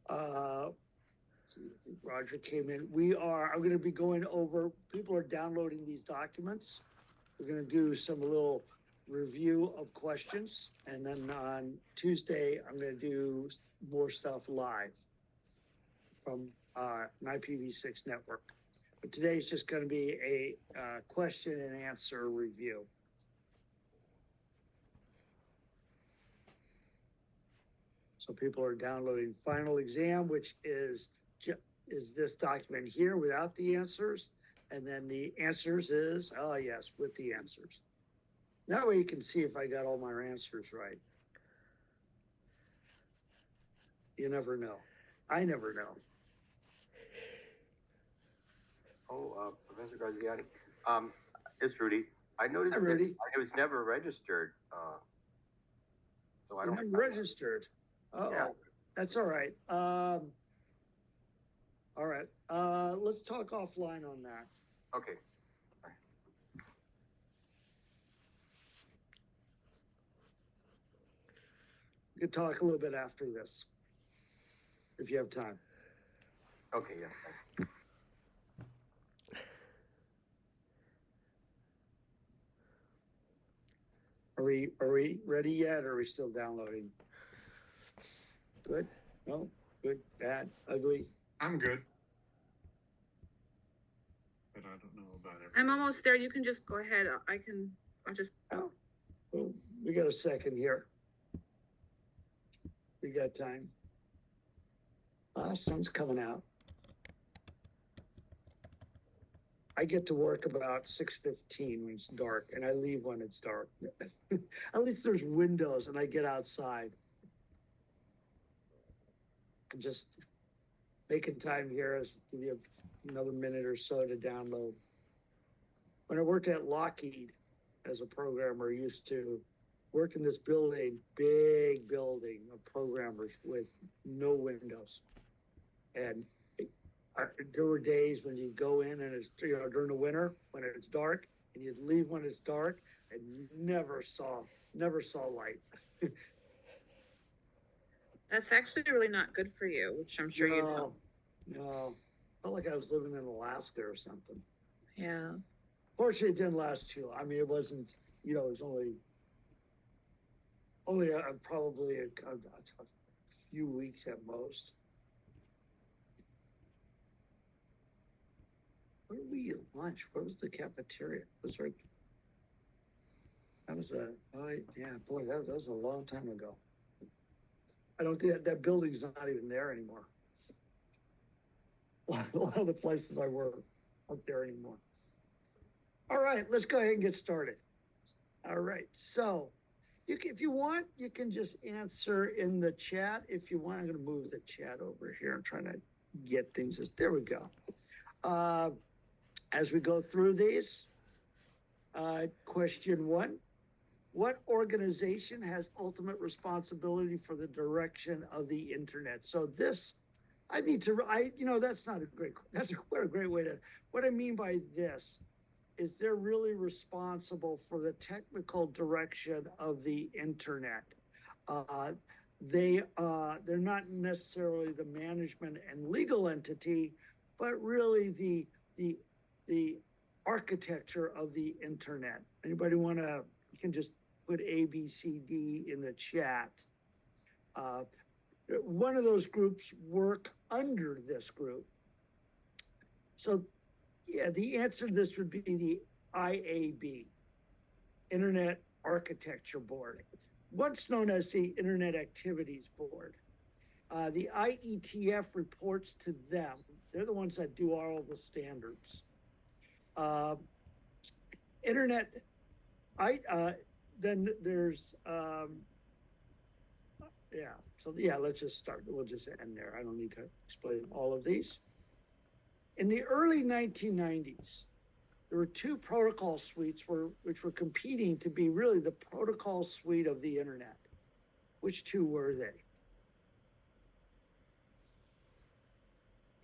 Uh, see, I think Roger came in. I'm going to be going over, people are downloading these documents. We're going to do some little review of questions. And then on Tuesday, I'm going to do more stuff live from an IPv6 network. But today is just going to be a question and answer review. So people are downloading Final Exam, which is this document here without the answers. And then the answers is, oh yes, with the answers. That way you can see if I got all my answers right. You never know. I never know. Professor Graziani, it's Rudy. I noticed Hi, Rudy. that I was never registered, so I don't. I'm registered. Uh-oh. Yeah. That's all right. All right. Let's talk offline on that. Okay. We could talk a little bit after this, if you have time. Okay, yeah. Are we ready yet, or are we still downloading? Good? No? Good? Bad? Ugly? I'm good. But I don't know about everything. I'm almost there. You can just go ahead. I'll just. Oh, well, we got a second here. We got time. Sun's coming out. I get to work about 6:15 when it's dark, and I leave when it's dark. At least there's windows, and I get outside. I'm just making time here. Give you another minute or so to download. When I worked at Lockheed as a programmer, I used to work in this building, big building of programmers with no windows. And there were days when you'd go in and it's, during the winter when it's dark, and you'd leave when it's dark, and you never saw light. That's actually really not good for you, which I'm sure you know. No, felt like I was living in Alaska or something. Yeah. Fortunately, it didn't last too long. I mean, it wasn't, it was only probably a few weeks at most. Where did we eat lunch? Where was the cafeteria? That was a long time ago. I don't think that building's not even there anymore. A lot of the places I work aren't there anymore. All right, let's go ahead and get started. All right, so if you want, you can just answer in the chat. If you want, I'm going to move the chat over here. I'm trying to get things. There we go. As we go through these, question 1, what organization has ultimate responsibility for the direction of the internet? So this, that's not a great, what a great way to, what I mean by this is they're really responsible for the technical direction of the internet. They're not necessarily the management and legal entity, but really the architecture of the internet. Anybody want to, you can just put A, B, C, D in the chat. One of those groups work under this group. So yeah, the answer to this would be the IAB, Internet Architecture Board, once known as the Internet Activities Board. The IETF reports to them. They're the ones that do all of the standards. Internet, then there's, let's just start. We'll just end there. I don't need to explain all of these. In the early 1990s, there were 2 protocol suites which were competing to be really the protocol suite of the internet. Which 2 were they?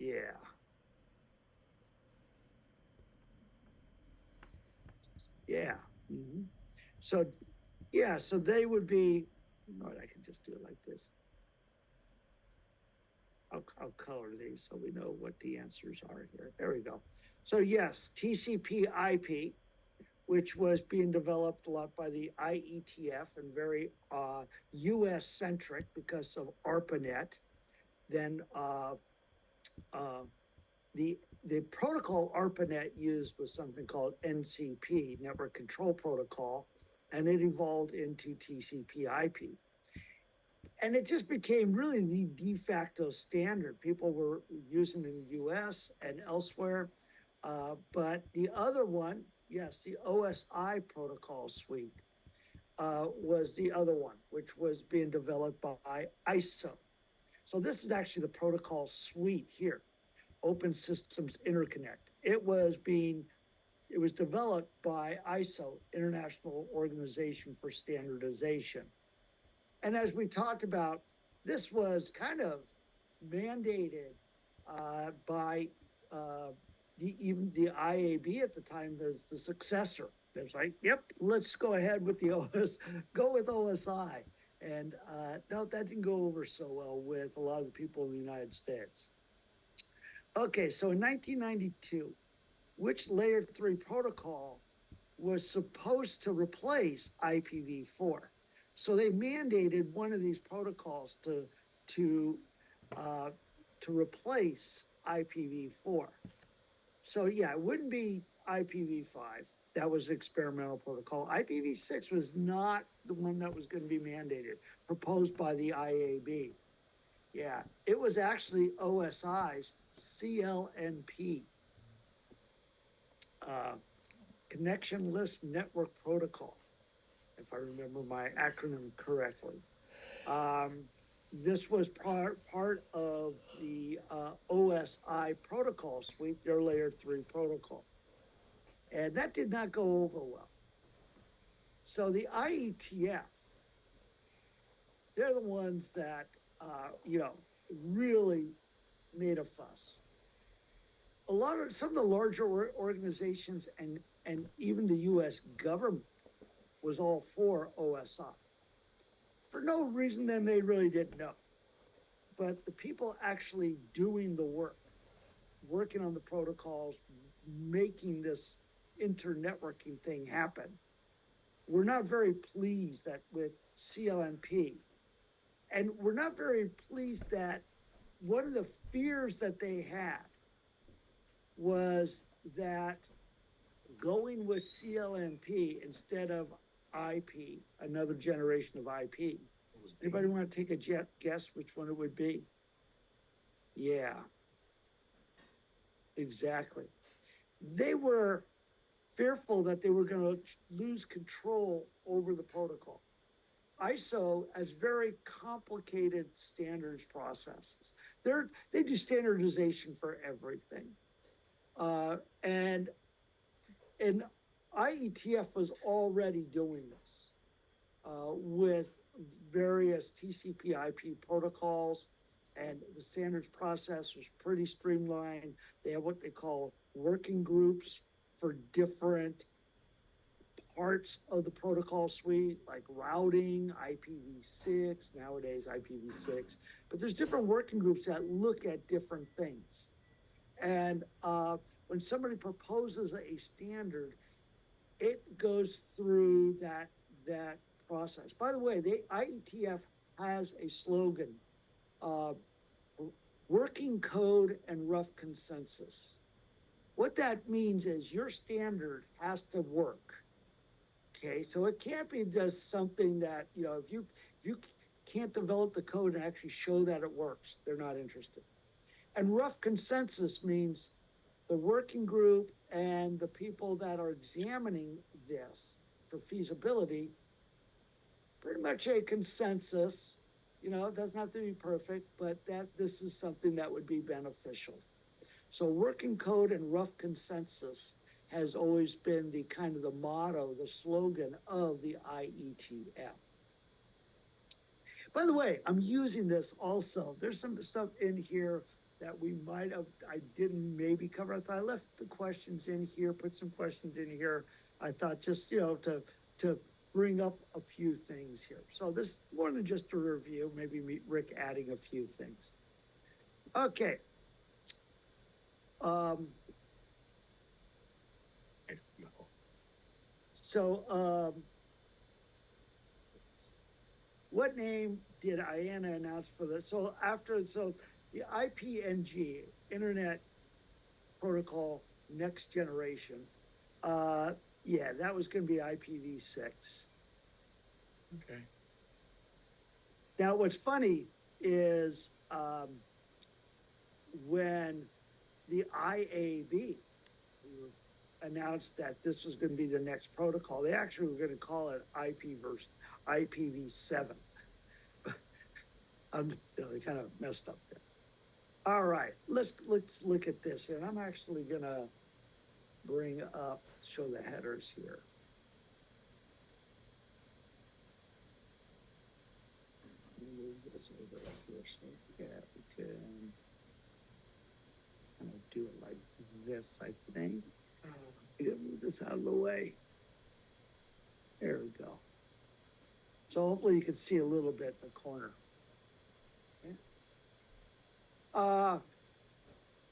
Yeah. Yeah. Mm-hmm. So they would be, I can just do it like this. Oh, I'll color these so we know what the answers are here. There we go. So yes, TCP IP, which was being developed a lot by the IETF and very US centric because of ARPANET. Then the protocol ARPANET used was something called NCP, Network Control Protocol, and it evolved into TCP IP. And it just became really the de facto standard. People were using it in the US and elsewhere. But the other one, yes, the OSI protocol suite was the other one, which was being developed by ISO. So this is actually the protocol suite here, Open Systems Interconnect. It was developed by ISO, International Organization for Standardization. And as we talked about, this was kind of mandated by even the IAB at the time as the successor. It was like, yep, let's go ahead with go with OSI. And no, that didn't go over so well with a lot of the people in the United States. Okay, so in 1992, which layer 3 protocol was supposed to replace IPv4? So they mandated one of these protocols to replace IPv4. So yeah, it wouldn't be IPv5. That was experimental protocol. IPv6 was not the one that was going to be mandated, proposed by the IAB. Yeah, it was actually OSI's CLNP, Connectionless Network Protocol, if I remember my acronym correctly. This was part of the OSI protocol suite, their layer 3 protocol. And that did not go over well. So the IETF, they're the ones that, really made a fuss. Some of the larger organizations and even the US government was all for OSI. For no reason then they really didn't know. But the people actually doing the work, working on the protocols, making this inter-networking thing happen, were not very pleased that with CLNP. And we're not very pleased that one of the fears that they had was that going with CLNP instead of IP, another generation of IP. Anybody want to take a guess which one it would be? Yeah, exactly. They were fearful that they were going to lose control over the protocol. ISO has very complicated standards processes. They do standardization for everything. And IETF was already doing this with various TCP IP protocols, and the standards process was pretty streamlined. They have what they call working groups for different parts of the protocol suite, like routing, IPv6, nowadays IPv6, but there's different working groups that look at different things. And when somebody proposes a standard, it goes through that process. By the way, IETF has a slogan, working code and rough consensus. What that means is your standard has to work. Okay, so it can't be just something that, if you can't develop the code and actually show that it works, they're not interested. And rough consensus means the working group and the people that are examining this for feasibility, pretty much a consensus. It doesn't have to be perfect, but that this is something that would be beneficial. So working code and rough consensus has always been the kind of the motto, the slogan of the IETF. By the way, I'm using this also. There's some stuff in here that I didn't maybe cover. I thought I left the questions in here, put some questions in here. I thought just, to bring up a few things here. So this more than just a review, maybe Rick adding a few things. Okay. No. So, what name did IANA announce for the, so the IPNG, Internet Protocol Next Generation, yeah, that was gonna be IPv6. Okay. Now, what's funny is, when the IAB announced that this was gonna be the next protocol, they actually were gonna call it IPv7. They kind of messed up there. All right, let's look at this here. I'm actually gonna bring up, show the headers here. Move this over here, so yeah, we can kind of do it like this, I think. Move this out of the way. There we go. So hopefully you can see a little bit in the corner. Okay.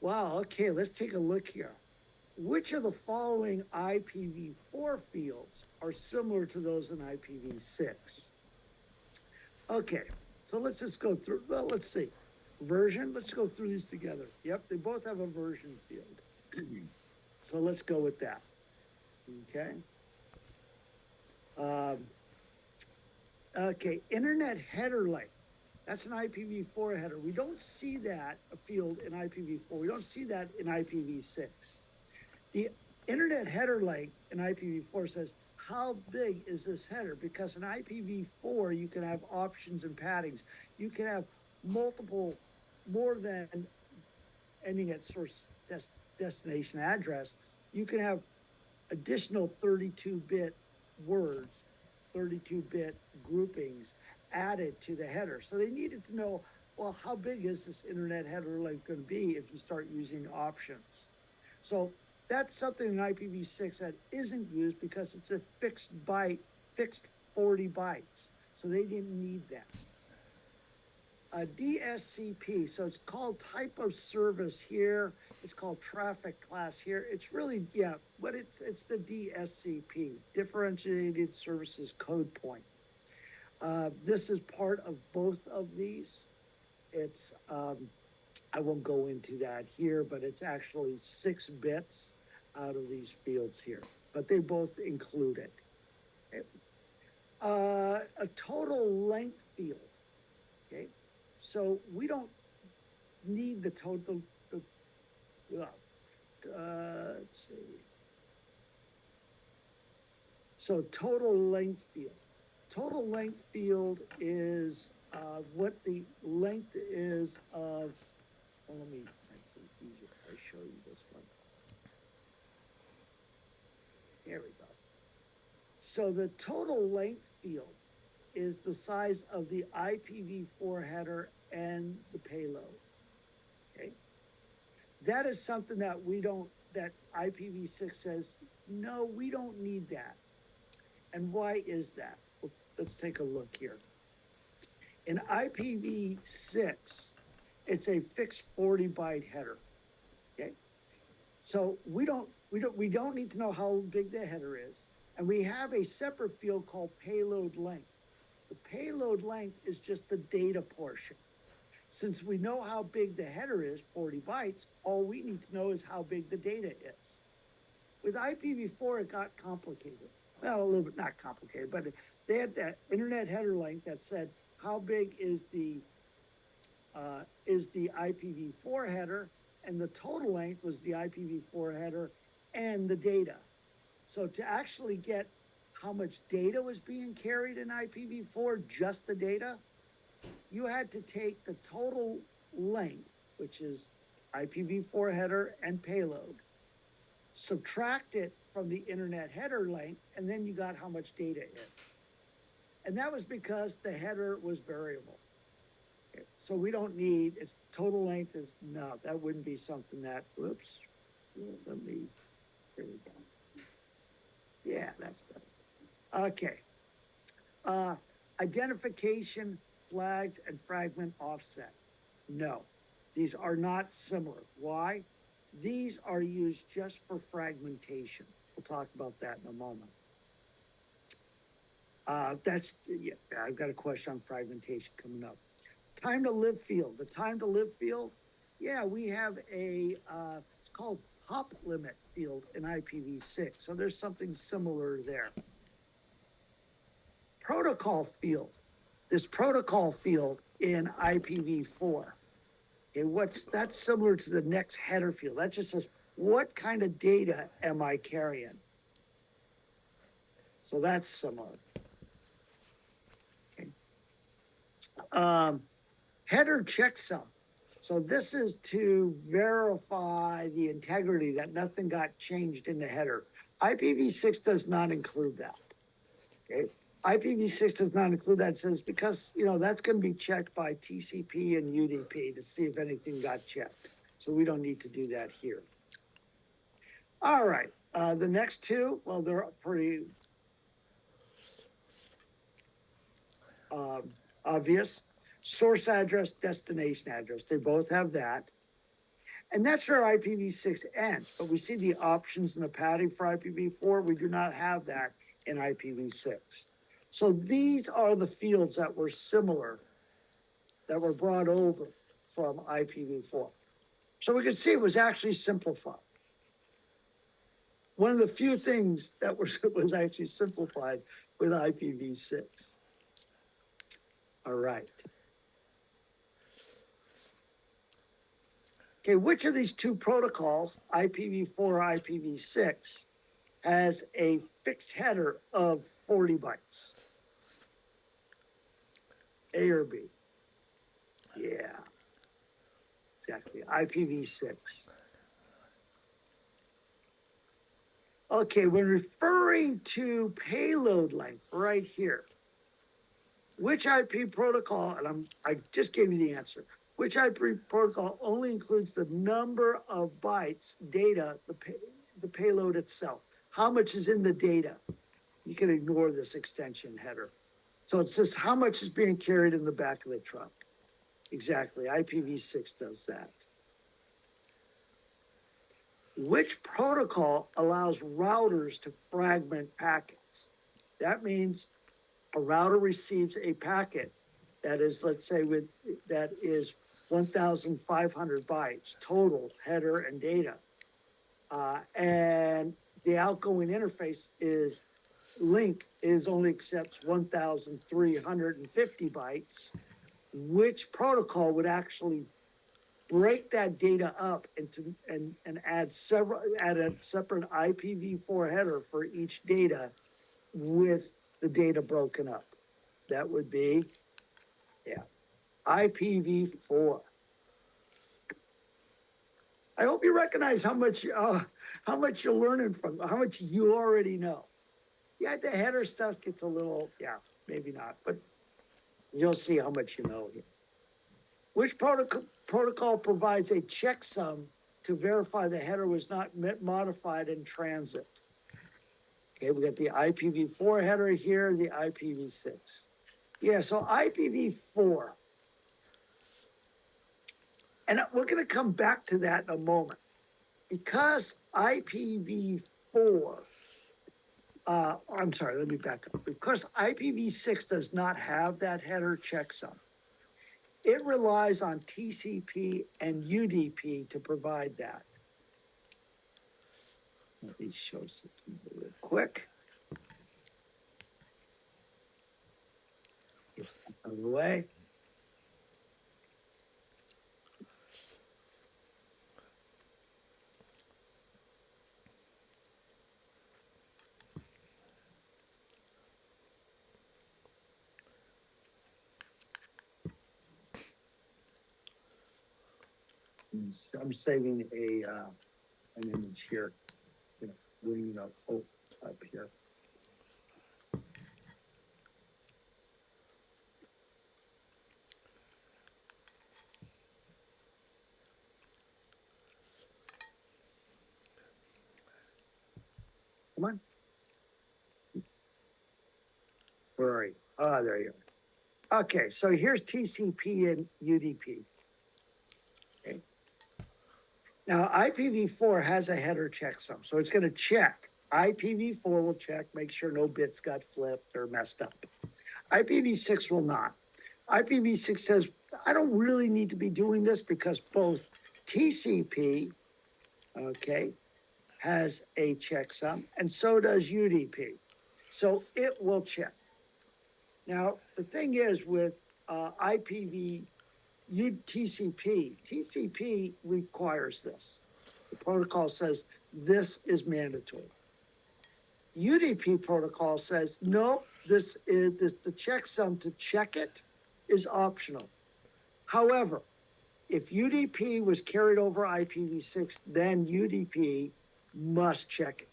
Wow, okay, let's take a look here. Which of the following IPv4 fields are similar to those in IPv6? Okay, so let's just go through, well, let's see. Version, let's go through these together. Yep, they both have a version field. So let's go with that. Okay. Okay, internet header length. That's an IPv4 header. We don't see that a field in IPv4. We don't see that in IPv6. The internet header length in IPv4 says, how big is this header? Because in IPv4, you can have options and paddings. You can have multiple, more than ending at source destination address. You can have additional 32-bit words, 32-bit groupings added to the header. So they needed to know, well, how big is this internet header length going to be if you start using options? So that's something in IPv6 that isn't used because it's a fixed 40 bytes. So they didn't need that. DSCP, so it's called type of service here. It's called traffic class here. It's really, yeah, but it's the DSCP, Differentiated Services Code Point. This is part of both of these. It's, I won't go into that here, but it's actually 6 bits out of these fields here, but they both include it. Okay. A total length field, okay? So we don't need the total, let's see. So total length field. Total length field is what the length is of, well, let me make it easier if I show you this one. There we go. So the total length field is the size of the IPv4 header and the payload, okay? That is something that that IPv6 says, no, we don't need that. And why is that? Well, let's take a look here. In IPv6, it's a fixed 40 byte header, okay? So we don't need to know how big the header is. And we have a separate field called payload length. The payload length is just the data portion. Since we know how big the header is, 40 bytes, all we need to know is how big the data is. With IPv4, it got complicated. Well, a little bit not complicated, but they had that internet header length that said how big is the IPv4 header, and the total length was the IPv4 header and the data. So to actually get how much data was being carried in IPv4, just the data, you had to take the total length, which is IPv4 header and payload, subtract it from the internet header length, and then you got how much data is. And that was because the header was variable. Okay, so we don't need, its total length is, no, that wouldn't be something that, whoops, let me, here we go. Yeah, that's better. Okay. Identification, flags, and fragment offset. No. These are not similar. Why? These are used just for fragmentation. We'll talk about that in a moment. Yeah, I've got a question on fragmentation coming up. Time to live field. The time to live field, yeah, we have it's called pop limit field in IPv6. So there's something similar there. Protocol field. This protocol field in IPv4. Okay, that's similar to the next header field. That just says, what kind of data am I carrying? So that's similar. Okay. Header checksum. So this is to verify the integrity that nothing got changed in the header. IPv6 does not include that. Okay. IPv6 does not include that. It says because, that's going to be checked by TCP and UDP to see if anything got checked. So we don't need to do that here. All right. The next two, well, they're pretty obvious. Source address, destination address. They both have that. And that's where IPv6 ends. But we see the options in the padding for IPv4. We do not have that in IPv6. So these are the fields that were similar, that were brought over from IPv4. So we can see it was actually simplified. One of the few things that was actually simplified with IPv6. All right. Okay, which of these two protocols, IPv4 or IPv6, has a fixed header of 40 bytes? A or B? Yeah, exactly, IPv6. Okay, when referring to payload length right here, which IP protocol, and I just gave you the answer, which IP protocol only includes the number of bytes data, the payload itself? How much is in the data? You can ignore this extension header. So it says how much is being carried in the back of the truck. Exactly, IPv6 does that. Which protocol allows routers to fragment packets? That means a router receives a packet that is, let's say, that is 1,500 bytes total header and data, and the outgoing interface link only accepts 1,350 bytes. Which protocol would actually break that data up into and add a separate IPv4 header for each data with the data broken up? That would be, IPv4. I hope you recognize how much you're learning from, how much you already know. Yeah, the header stuff gets a little, maybe not, but you'll see how much you know here. Which protocol provides a checksum to verify the header was not modified in transit? Okay, we got the IPv4 header here, the IPv6. Yeah, so IPv4. And we're going to come back to that in a moment. Because IPv4, I'm sorry, let me back up. Because IPv6 does not have that header checksum, it relies on TCP and UDP to provide that. Let me show something real quick. Get that out of the way. I'm saving an image here, bringing up up here. Come on. Where are you? Ah, there you are. Okay, so here's TCP and UDP. Now, IPv4 has a header checksum, so it's gonna check. IPv4 will check, make sure no bits got flipped or messed up. IPv6 will not. IPv6 says, I don't really need to be doing this because both TCP, okay, has a checksum, and so does UDP. So it will check. Now, the thing is with TCP requires this. The protocol says this is mandatory. UDP protocol says, nope, the checksum to check it is optional. However, if UDP was carried over IPv6, then UDP must check it.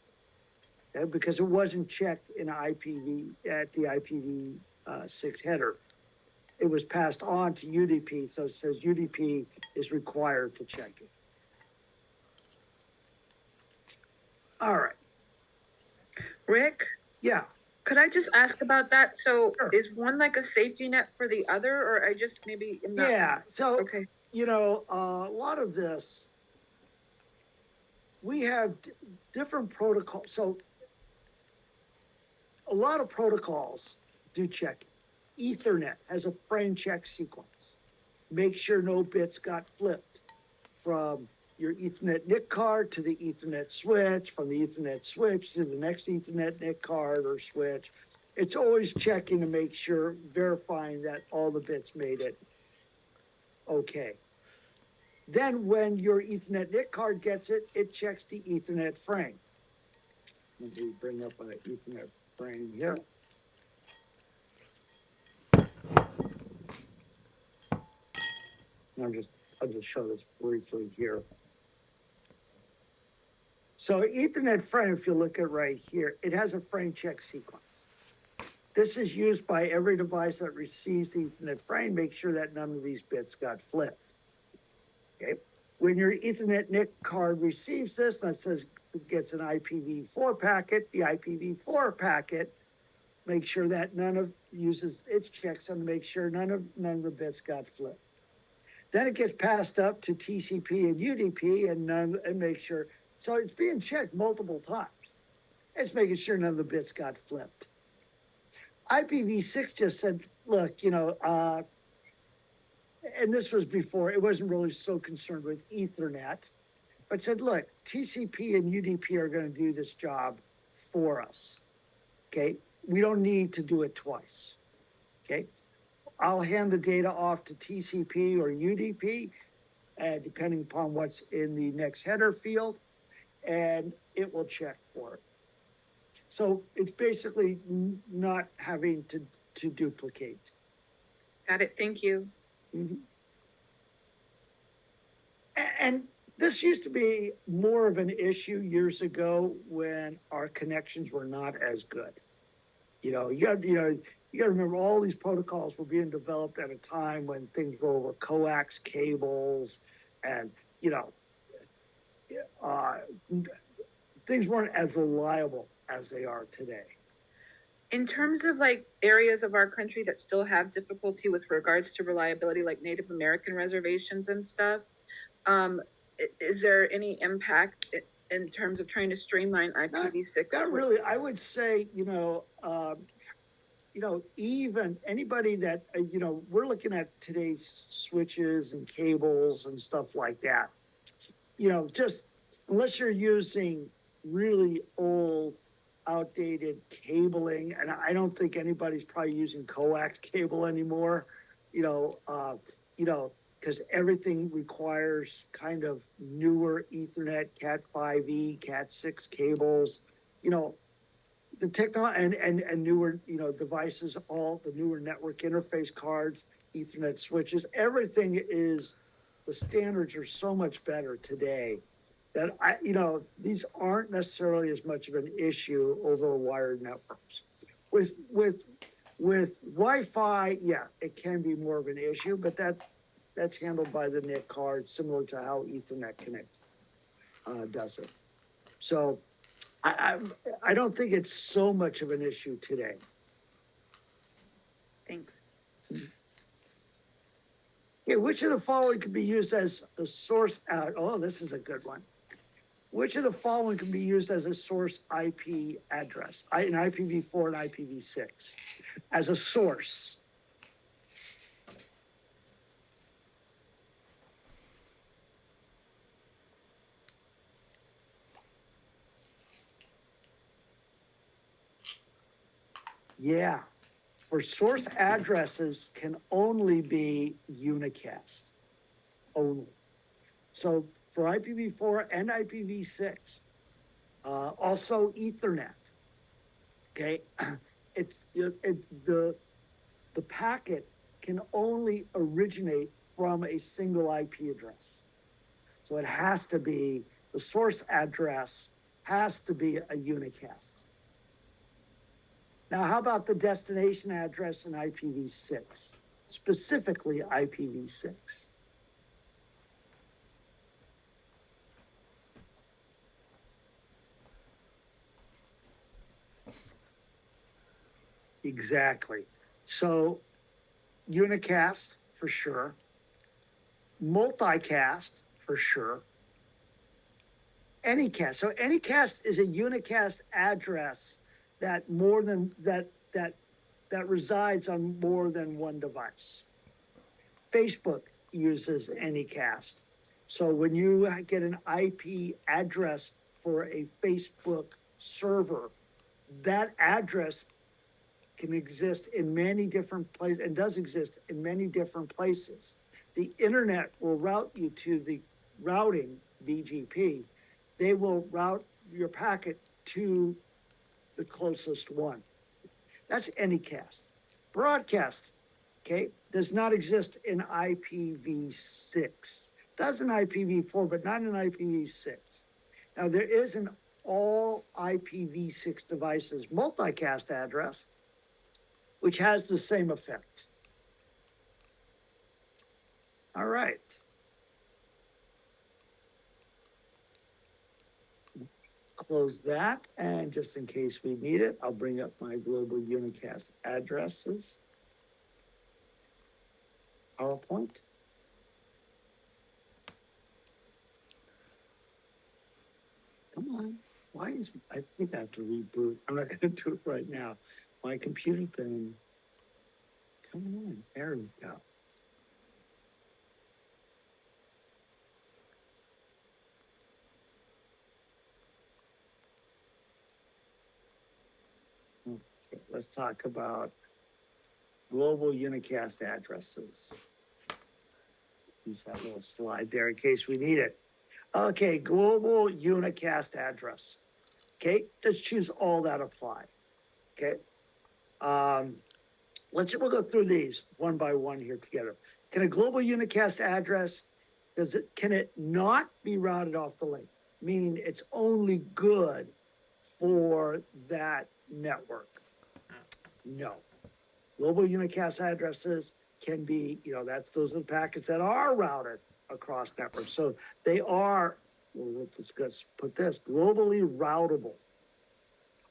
Because it wasn't checked in at the IPv6 header. It was passed on to UDP, so it says UDP is required to check it. All right, Rick, yeah, could I just ask about that? So Sure. is one like a safety net for the other, or I just maybe am not? yeah, so, Okay, you know, a lot of this, we have different protocols, so a lot of protocols do check. Ethernet has a frame check sequence. Make sure no bits got flipped from your Ethernet NIC card to the Ethernet switch, from the Ethernet switch to the next Ethernet NIC card or switch. It's always checking to make sure, verifying that all the bits made it okay. Then when your Ethernet NIC card gets it, it checks the Ethernet frame. Let me bring up an Ethernet frame here. I'll just show this briefly here. So Ethernet frame, if you look at right here, it has a frame check sequence. This is used by every device that receives the Ethernet frame, make sure that none of these bits got flipped. Okay. When your Ethernet NIC card receives this, that says it gets an IPv4 packet, the IPv4 packet, make sure that uses its checksum to make sure none of the bits got flipped. Then it gets passed up to TCP and UDP and make sure, so it's being checked multiple times. It's making sure none of the bits got flipped. IPv6 just said, look, you know, and this was before, it wasn't really so concerned with Ethernet, but said, look, TCP and UDP are going to do this job for us. Okay. We don't need to do it twice. Okay. I'll hand the data off to TCP or UDP, depending upon what's in the next header field, and it will check for it. So it's basically not having to duplicate. got it, thank you. Mm-hmm. And this used to be more of an issue years ago when our connections were not as good. You got to remember all these protocols were being developed at a time when things were over coax cables and, things weren't as reliable as they are today. In terms of like areas of our country that still have difficulty with regards to reliability, like Native American reservations and stuff, is there any impact in terms of trying to streamline IPv6? Not really. I would say, even anybody that, we're looking at today's switches and cables and stuff like that. Just unless you're using really old, outdated cabling, and I don't think anybody's probably using coax cable anymore, because everything requires kind of newer Ethernet, Cat5e, Cat6 cables, the technology and newer, devices, all the newer network interface cards, Ethernet switches, everything is, the standards are so much better today that these aren't necessarily as much of an issue over wired networks. With Wi-Fi, yeah, it can be more of an issue, but that's handled by the NIC card, similar to how Ethernet Connect does it. So I don't think it's so much of an issue today. Thanks. Okay, which of the following can be used as a source out? Oh, this is a good one. Which of the following can be used as a source IP address? An IPv4 and IPv6 as a source. Yeah, for source addresses can only be unicast, only. So for IPv4 and IPv6, also Ethernet. Okay, the packet can only originate from a single IP address. So it has to be, the source address has to be a unicast. Now, how about the destination address in IPv6, specifically IPv6? Exactly. So unicast for sure, multicast for sure, anycast. So anycast is a unicast address that resides on more than one device. Facebook uses anycast. So when you get an IP address for a Facebook server, that address can exist in many different places and does exist in many different places. The internet will route you to the routing BGP. They will route your packet to the closest one. That's anycast. Broadcast, okay, does not exist in IPv6. Does in IPv4, but not in IPv6. Now there is an all IPv6 devices multicast address, which has the same effect. All right. Close that, and just in case we need it, I'll bring up my global unicast addresses. PowerPoint. Come on. Why is, I think I have to reboot. I'm not gonna do it right now. My computer's been, come on, there we go. Okay, let's talk about global unicast addresses. Use that little slide there in case we need it. Okay, global unicast address. Okay, let's choose all that apply. Okay. We'll go through these one by one here together. Can a global unicast address, can it not be routed off the link? Meaning it's only good for that network? No. Global unicast addresses can be, those are the packets that are routed across networks. So they are, let's put this, globally routable.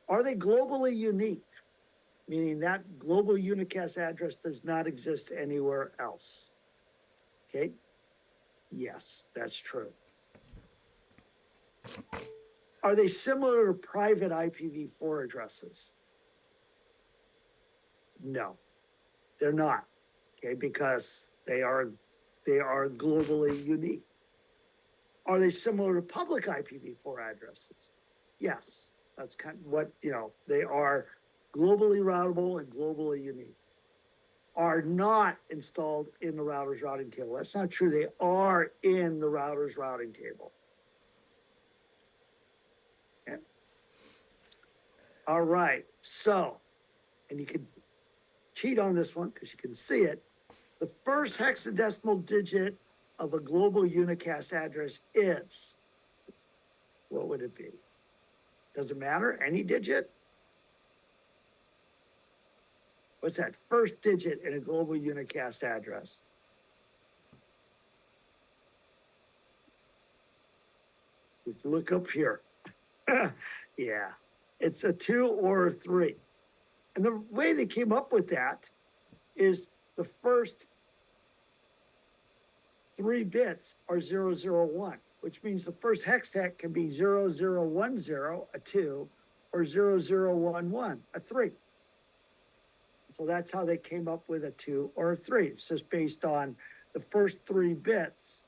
Are they globally unique? Meaning that global unicast address does not exist anywhere else. Okay? Yes, that's true. Are they similar to private IPv4 addresses? No, they're not. Okay, because they are globally unique. Are they similar to public IPv4 addresses? Yes, that's kind of what, they are globally routable and globally unique. Are not installed in the router's routing table. That's not true. They are in the router's routing table. Okay. All right, so, and you can cheat on this one because you can see it. The first hexadecimal digit of a global unicast address is, what would it be? Does it matter? Any digit? What's that first digit in a global unicast address? Just look up here. Yeah, it's a 2 or a 3. And the way they came up with that is the first 3 bits are 001, which means the first hex tag can be 0010, a 2, or 0011, a 3. So that's how they came up with a 2 or a 3. It's just based on the first 3 bits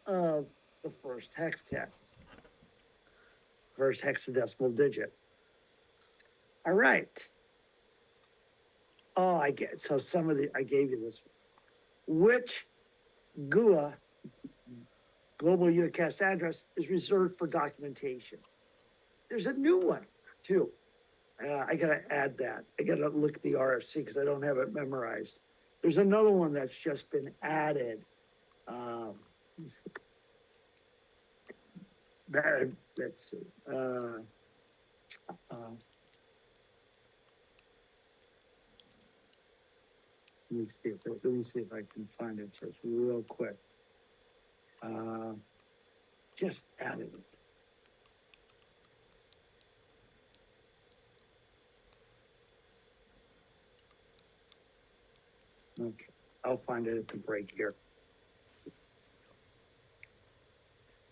of the first hex tag, first hexadecimal digit. All right. Oh, I get, so some of the, I gave you this. Which GUA, global unicast address, is reserved for documentation? There's a new one too. I gotta add that. I gotta look at the RFC because I don't have it memorized. There's another one that's just been added. Let's see. Let me see if I can find it just real quick. Just added it. Okay, I'll find it at the break here.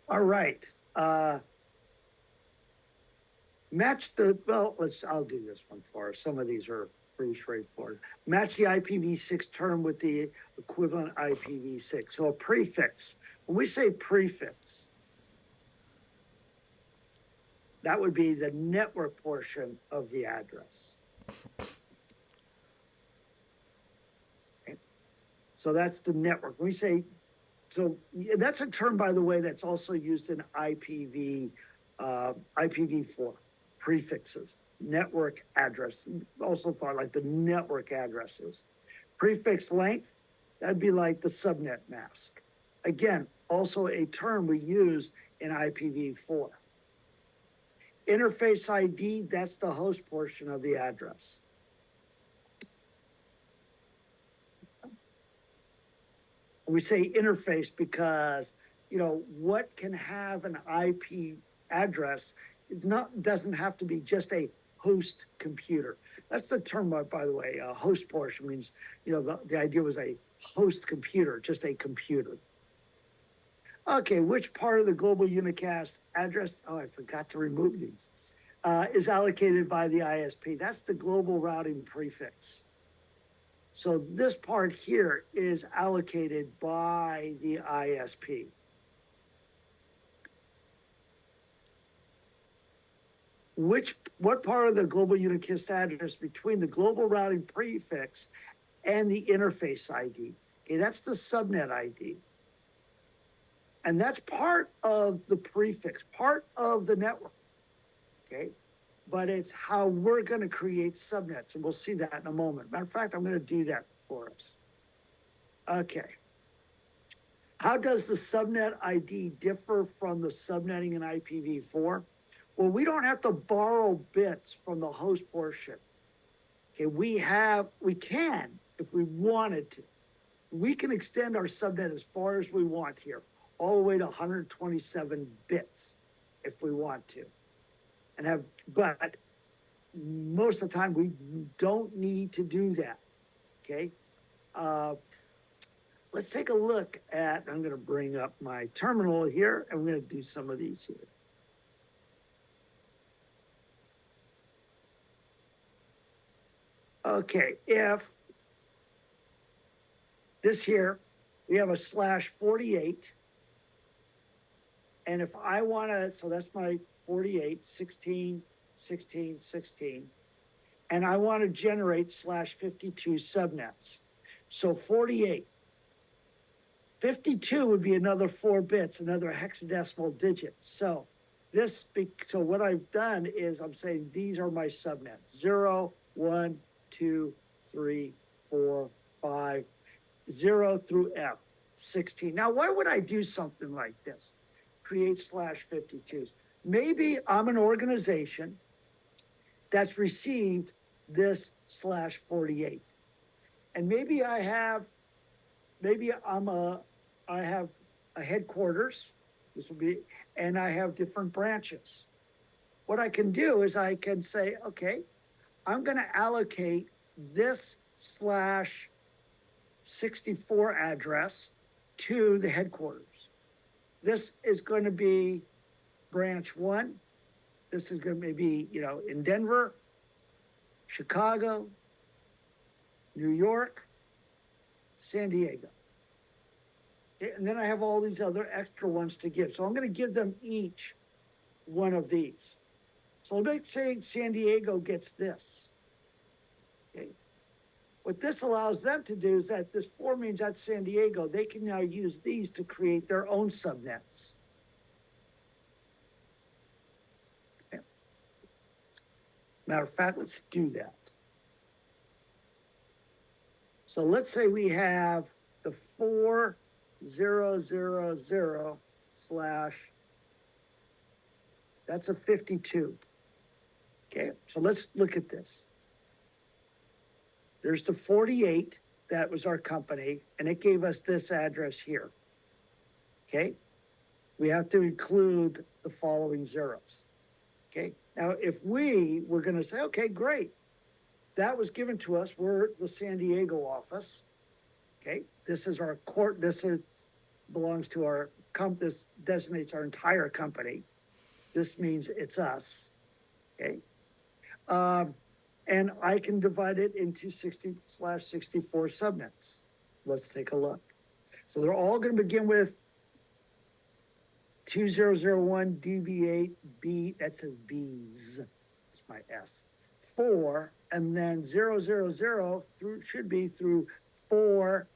All right. Match the, well, I'll do this one for us. Some of these are pretty straightforward. Match the IPv6 term with the equivalent IPv6. So a prefix, when we say prefix, that would be the network portion of the address. Okay. So that's the network. When we say, so that's a term, by the way, that's also used in IPv4, prefixes, network address, also thought like the network addresses. Prefix length, that'd be like the subnet mask. Again, also a term we use in IPv4. Interface ID, that's the host portion of the address. We say interface because, you know, what can have an IP address, doesn't have to be just a host computer. That's the term, by the way, host portion means, you know, the idea was a host computer, just a computer. Okay, which part of the global unicast address, oh, I forgot to remove these, is allocated by the ISP? That's the global routing prefix. So this part here is allocated by the ISP. What part of the global unicast address between the global routing prefix and the interface ID? Okay, that's the subnet ID. And that's part of the prefix, part of the network, okay? But it's how we're gonna create subnets, and we'll see that in a moment. Matter of fact, I'm gonna do that for us. Okay. How does the subnet ID differ from the subnetting in IPv4? Well, we don't have to borrow bits from the host portion. Okay, we can, if we wanted to. We can extend our subnet as far as we want here, all the way to 127 bits if we want to. But most of the time we don't need to do that, okay? Let's take a look at, I'm gonna bring up my terminal here, and we're gonna do some of these here. Okay, if this here, we have a /48, and if I wanna, so that's my 48, 16, 16, 16, and I wanna generate /52 subnets. So 48, 52 would be another 4 bits, another hexadecimal digit. So so what I've done is I'm saying these are my subnets, 0, 1, 2, 3, 4, 5, 0 through F, 16. Now, why would I do something like this? Create /52s. Maybe I'm an organization that's received this /48. And maybe I have a headquarters, this will be, and I have different branches. What I can do is I can say, okay, I'm gonna allocate this /64 address to the headquarters. This is going to be branch one. This is going to be, you know, in Denver, Chicago, New York, San Diego. Okay, and then I have all these other extra ones to give. So I'm going to give them each one of these. So let's say San Diego gets this. Okay. What this allows them to do is that this 4 means that's San Diego. They can now use these to create their own subnets. Okay. Matter of fact, let's do that. So let's say we have the 4000 slash, that's a 52. Okay, so let's look at this. There's the 48, that was our company, and it gave us this address here. Okay, we have to include the following zeros. Okay, now if we were going to say, okay, great, that was given to us, we're the San Diego office. Okay, this is our court, belongs to our this designates our entire company. This means it's us. Okay. And I can divide it into 60/64 subnets. Let's take a look. So they're all going to begin with 2001 DB8B, that says B's, it's my S, 4, and then 000 through, should be through 4,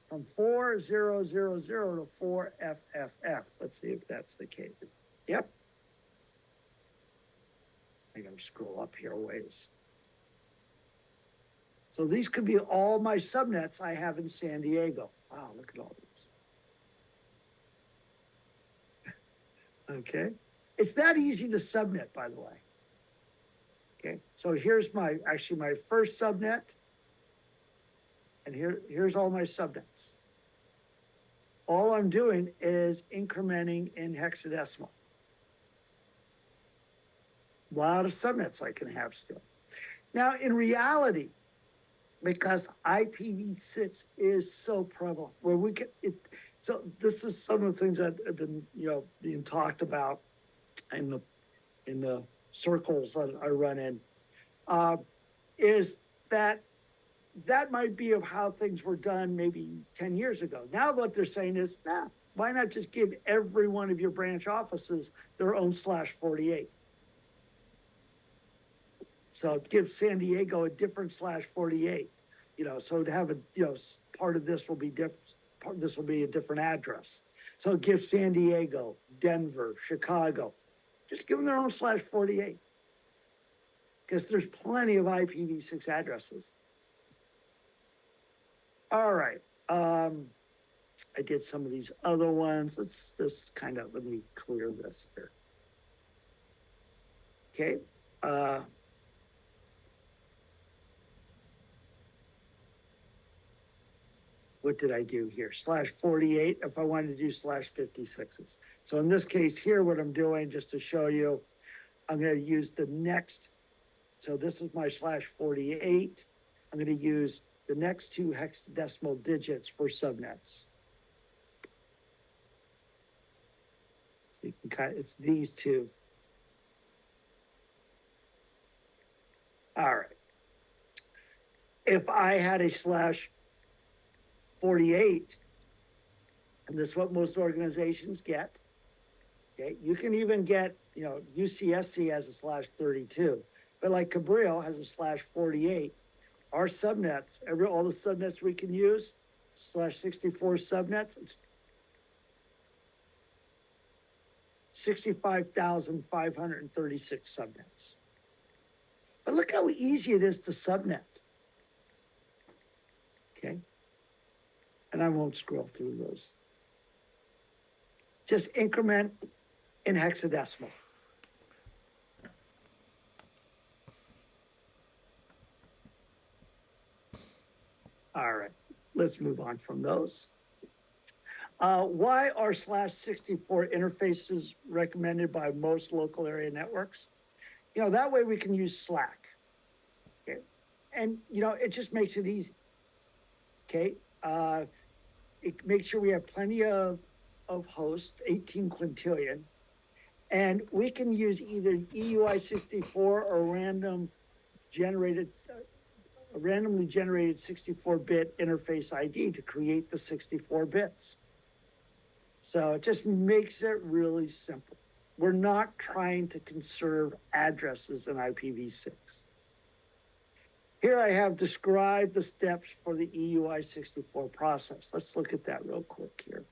from 4000 to 4FFF. Let's see if that's the case. Yep. I gotta scroll up here a ways. So these could be all my subnets I have in San Diego. Wow, look at all these. Okay. It's that easy to subnet, by the way. Okay. So here's my first subnet. And here's all my subnets. All I'm doing is incrementing in hexadecimal. A lot of subnets I can have still. Now, in reality, because IPv6 is so prevalent, where we can, so this is some of the things that have been, being talked about in the circles that I run in, is that might be of how things were done maybe 10 years ago. Now what they're saying is, why not just give every one of your branch offices their own /48? So give San Diego a different /48, so to have part of this will be different. This will be a different address. So give San Diego, Denver, Chicago, just give them their own /48. Because there's plenty of IPv6 addresses. All right. I did some of these other ones. Let's just let me clear this here. Okay. What did I do here? /48 if I wanted to do /56s. So in this case here, what I'm doing, just to show you, I'm going to use the next. So this is my /48. I'm going to use the next 2 hexadecimal digits for subnets. So you can it's these 2. All right. If I had a /48, and this is what most organizations get, okay, you can even get, UCSC has a /32, but like Cabrillo has a /48. Our subnets, all the subnets we can use, /64 subnets, it's 65,536 subnets. But look how easy it is to subnet. Okay. And I won't scroll through those. Just increment in hexadecimal. All right, let's move on from those. Why are /64 interfaces recommended by most local area networks? That way we can use Slack. Okay, and it just makes it easy. Okay, it makes sure we have plenty of hosts, 18 quintillion. And we can use either EUI 64 or randomly generated 64-bit interface ID to create the 64 bits. So it just makes it really simple. We're not trying to conserve addresses in IPv6. Here I have described the steps for the EUI 64 process. Let's look at that real quick here.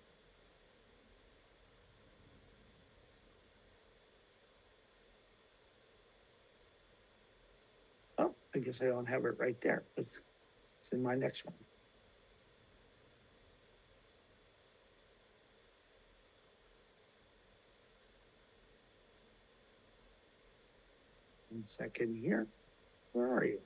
Oh, I guess I don't have it right there. It's in my next one. One second here. Where are you?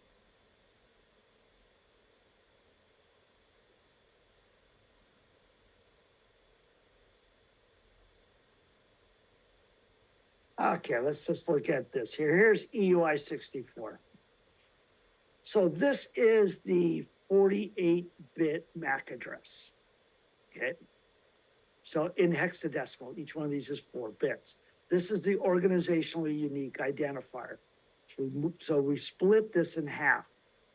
Okay, let's just look at this here. Here's EUI 64. So this is the 48-bit MAC address. Okay. So in hexadecimal, each one of these is 4 bits. This is the organizationally unique identifier. So we split this in half.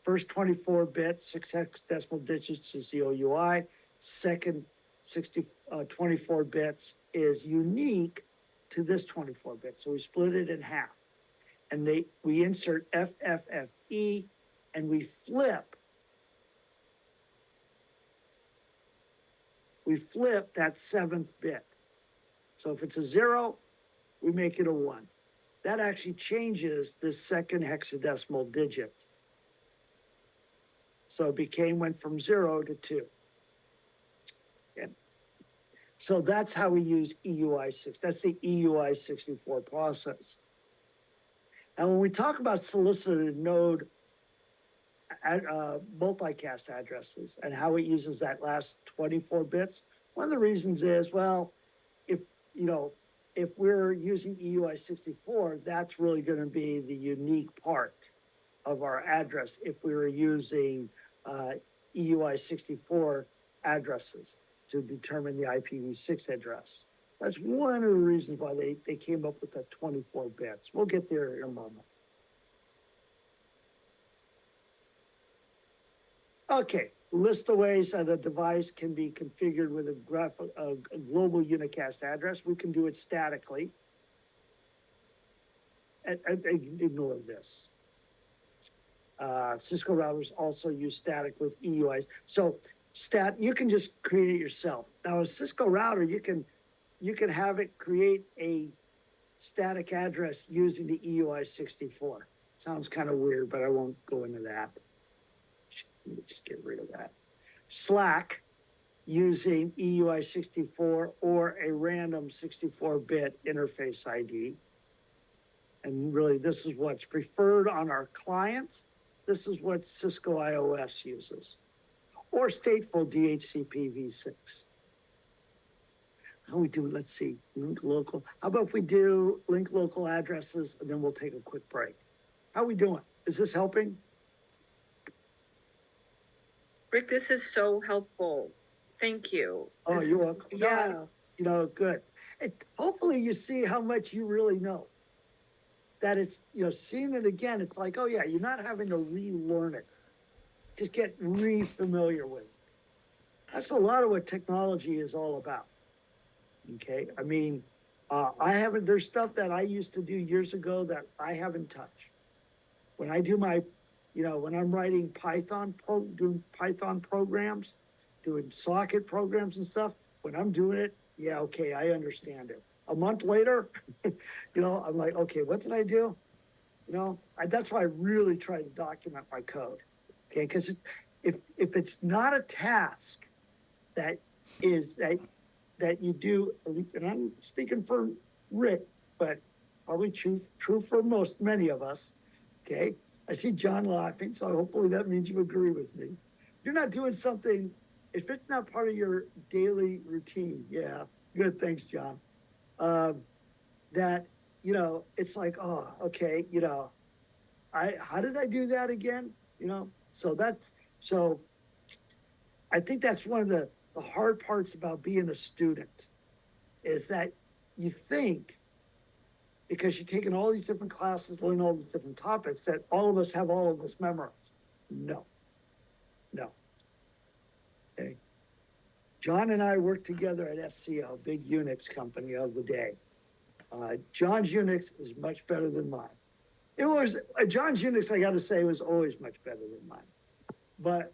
First 24 bits, 6 hexadecimal digits is the OUI. Second 24 bits is unique to this 24 bits. So we split it in half. And we insert FFFE and we flip that 7th bit. So if it's a 0, we make it a 1. That actually changes the second hexadecimal digit. So it went from 0 to 2. Okay. So that's how we use EUI 6. That's the EUI 64 process. And when we talk about solicited node multicast addresses and how it uses that last 24 bits, one of the reasons is, well, if we're using EUI 64, that's really going to be the unique part of our address if we were using EUI 64 addresses to determine the IPv6 address. That's one of the reasons why they came up with the 24 bits. We'll get there in a moment. Okay, list the ways that a device can be configured with a global unicast address. We can do it statically. And ignore this. Cisco routers also use static with EUIs. So you can just create it yourself. Now a Cisco router, you can have it create a static address using the EUI 64. Sounds kind of weird, but I won't go into that. Let me just get rid of that. Slack using EUI 64 or a random 64-bit interface ID. And really, this is what's preferred on our clients. This is what Cisco IOS uses. Or stateful DHCP v6. How we do, let's see, link local. How about if we do link local addresses and then we'll take a quick break. How we doing? Is this helping? Rick, this is so helpful. Thank you. Oh, you're welcome. Yeah. Good. Hopefully you see how much you really know. That it's, seeing it again, it's like, oh yeah, you're not having to relearn it. Just get re-familiar with it. That's a lot of what technology is all about. Okay. I mean, there's stuff that I used to do years ago that I haven't touched. When I do when I'm writing doing Python programs, doing socket programs and stuff, when I'm doing it, yeah, okay, I understand it. A month later, I'm like, okay, what did I do? That's why I really try to document my code. Okay, because if it's not a task that you do, and I'm speaking for Rick, but probably true for many of us. Okay, I see John laughing, so hopefully that means you agree with me. If you're not doing something, if it's not part of your daily routine, yeah, good, thanks, John. That, it's like, oh, okay, how did I do that again? So I think that's one of the hard parts about being a student is that you think, because you're taking all these different classes, learning all these different topics, that all of us have all of this memorized. No, no. Okay. John and I worked together at SCO, big Unix company of the day. John's Unix is much better than mine. It was, John's Unix, I gotta say, was always much better than mine. But,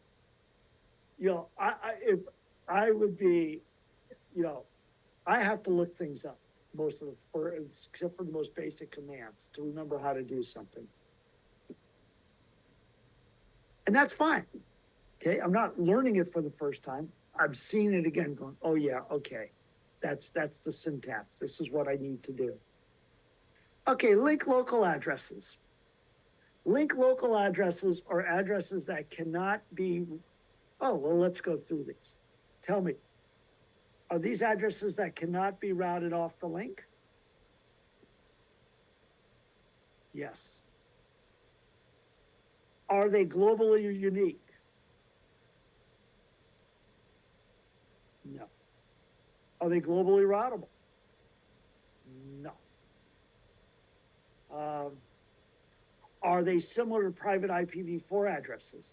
you know, if I would be, you know, I have to look things up most of the, except for the most basic commands to remember how to do something. And that's fine. Okay, I'm not learning it for the first time. I'm seeing it again going, oh yeah, okay. That's the syntax. This is what I need to do. Okay, link local addresses. Link local addresses are addresses that cannot be, oh, well, let's go through these. Tell me, are these addresses that cannot be routed off the link? Yes. Are they globally unique? No. Are they globally routable? No. Are they similar to private IPv4 addresses?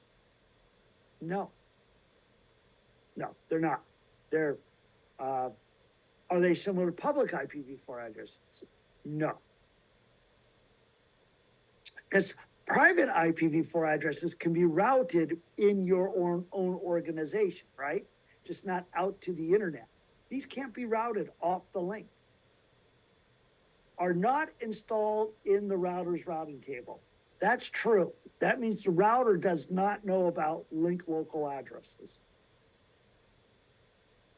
No. No, they're not. They're, are they similar to public IPv4 addresses? No. Because private IPv4 addresses can be routed in your own organization, right? Just not out to the internet. These can't be routed off the link. Are not installed in the router's routing table. That's true. That means the router does not know about link local addresses.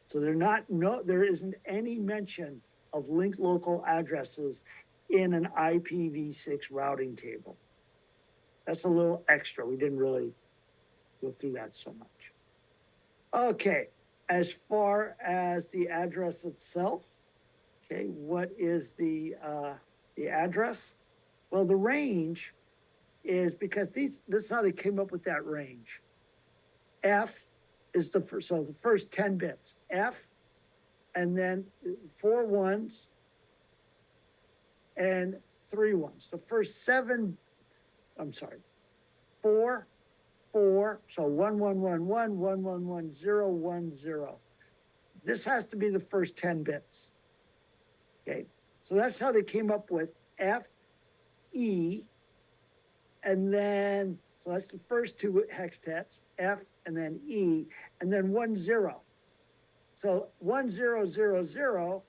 So there isn't any mention of link local addresses in an IPv6 routing table. That's a little extra. We didn't really go through that so much. Okay, as far as the address itself, okay, what is the address? Well, the range is, because this is how they came up with that range. F is the first, so the first 10 bits, F, and then 4 ones and 3 ones. The first 4, so 1111, 111010. This has to be the first 10 bits. Okay, so that's how they came up with F, E, and then, so that's the first 2 hextets, F and then E, and then 10. So 1000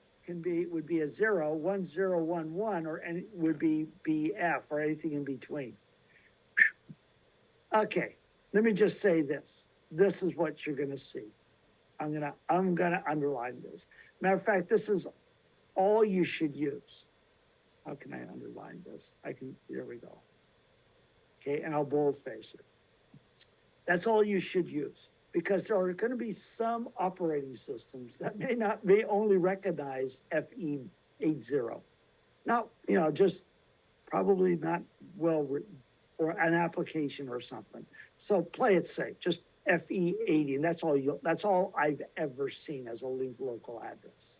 would be a 0, 1011, or any would be BF or anything in between. Okay, let me just say this. This is what you're gonna see. I'm gonna underline this. Matter of fact, this is all you should use. How can I underline this? There we go. Okay, and I'll boldface it. That's all you should use, because there are going to be some operating systems that may only recognize FE80. Now, you know, just probably not well written, or an application or something. So play it safe, just FE80, and that's all I've ever seen as a linked local address.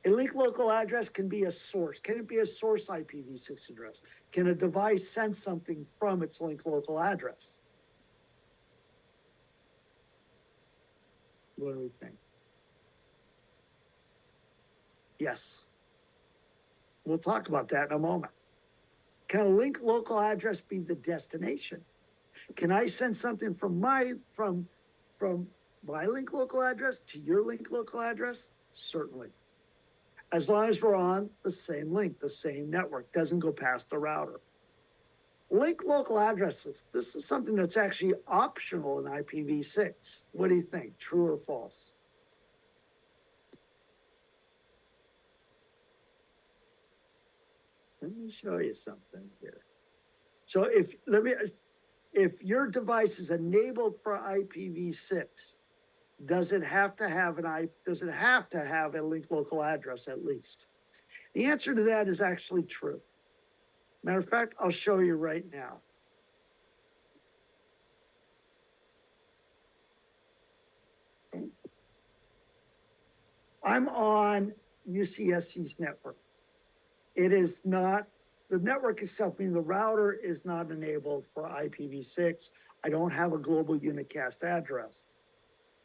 A linked local address can be a source. Can it be a source IPv6 address? Can a device send something from its linked local address? What do we think? Yes. We'll talk about that in a moment. Can a linked local address be the destination? Can I send something from my linked local address to your linked local address? Certainly. As long as we're on the same link, the same network, doesn't go past the router. Link local addresses. This is something that's actually optional in IPv6. What do you think? True or false? Let me show you something here. So if your device is enabled for IPv6, does it have to have a linked local address at least? The answer to that is actually true. Matter of fact, I'll show you right now. I'm on UCSC's network. It is not, the network itself, meaning the router is not enabled for IPv6. I don't have a global unicast address.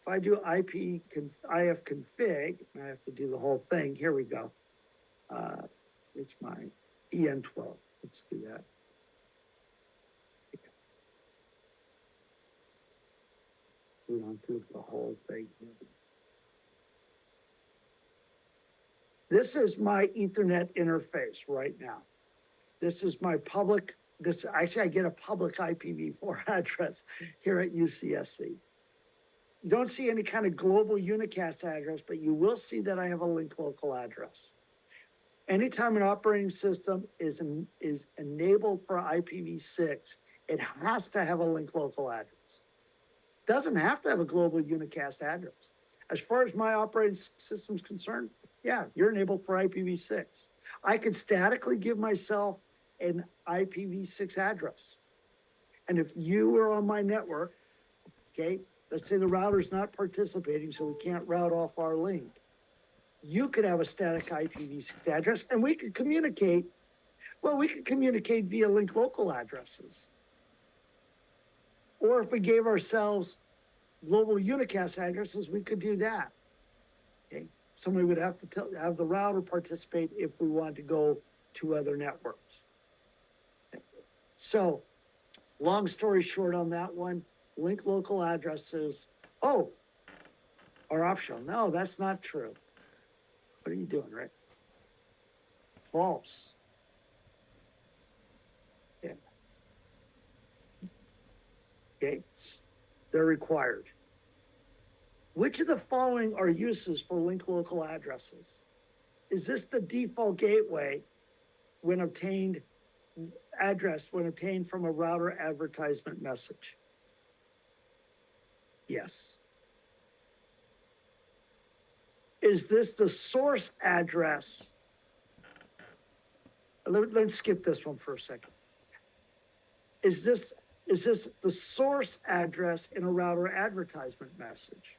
If I do IF config, and I have to do the whole thing, here we go. It's my EN12, let's do that. We don't do the whole thing. This is my Ethernet interface right now. This is my public, actually I get a public IPv4 address here at UCSC. You don't see any kind of global unicast address, but you will see that I have a link local address. Anytime an operating system is enabled for IPv6, it has to have a link local address. Doesn't have to have a global unicast address. As far as my operating system is concerned, yeah, you're enabled for IPv6. I could statically give myself an IPv6 address. And if you were on my network, okay, let's say the router's not participating, so we can't route off our link. You could have a static IPv6 address and we could communicate. Well, we could communicate via link local addresses. Or if we gave ourselves global unicast addresses, we could do that. Okay, somebody would have to have the router participate if we wanted to go to other networks. So, long story short on that one, link local addresses, are optional. No, that's not true. What are you doing, Rick? False. Yeah. Okay, they're required. Which of the following are uses for link local addresses? Is this the default gateway when obtained from a router advertisement message? Yes. Is this the source address? Let's skip this one for a second. Is this the source address in a router advertisement message?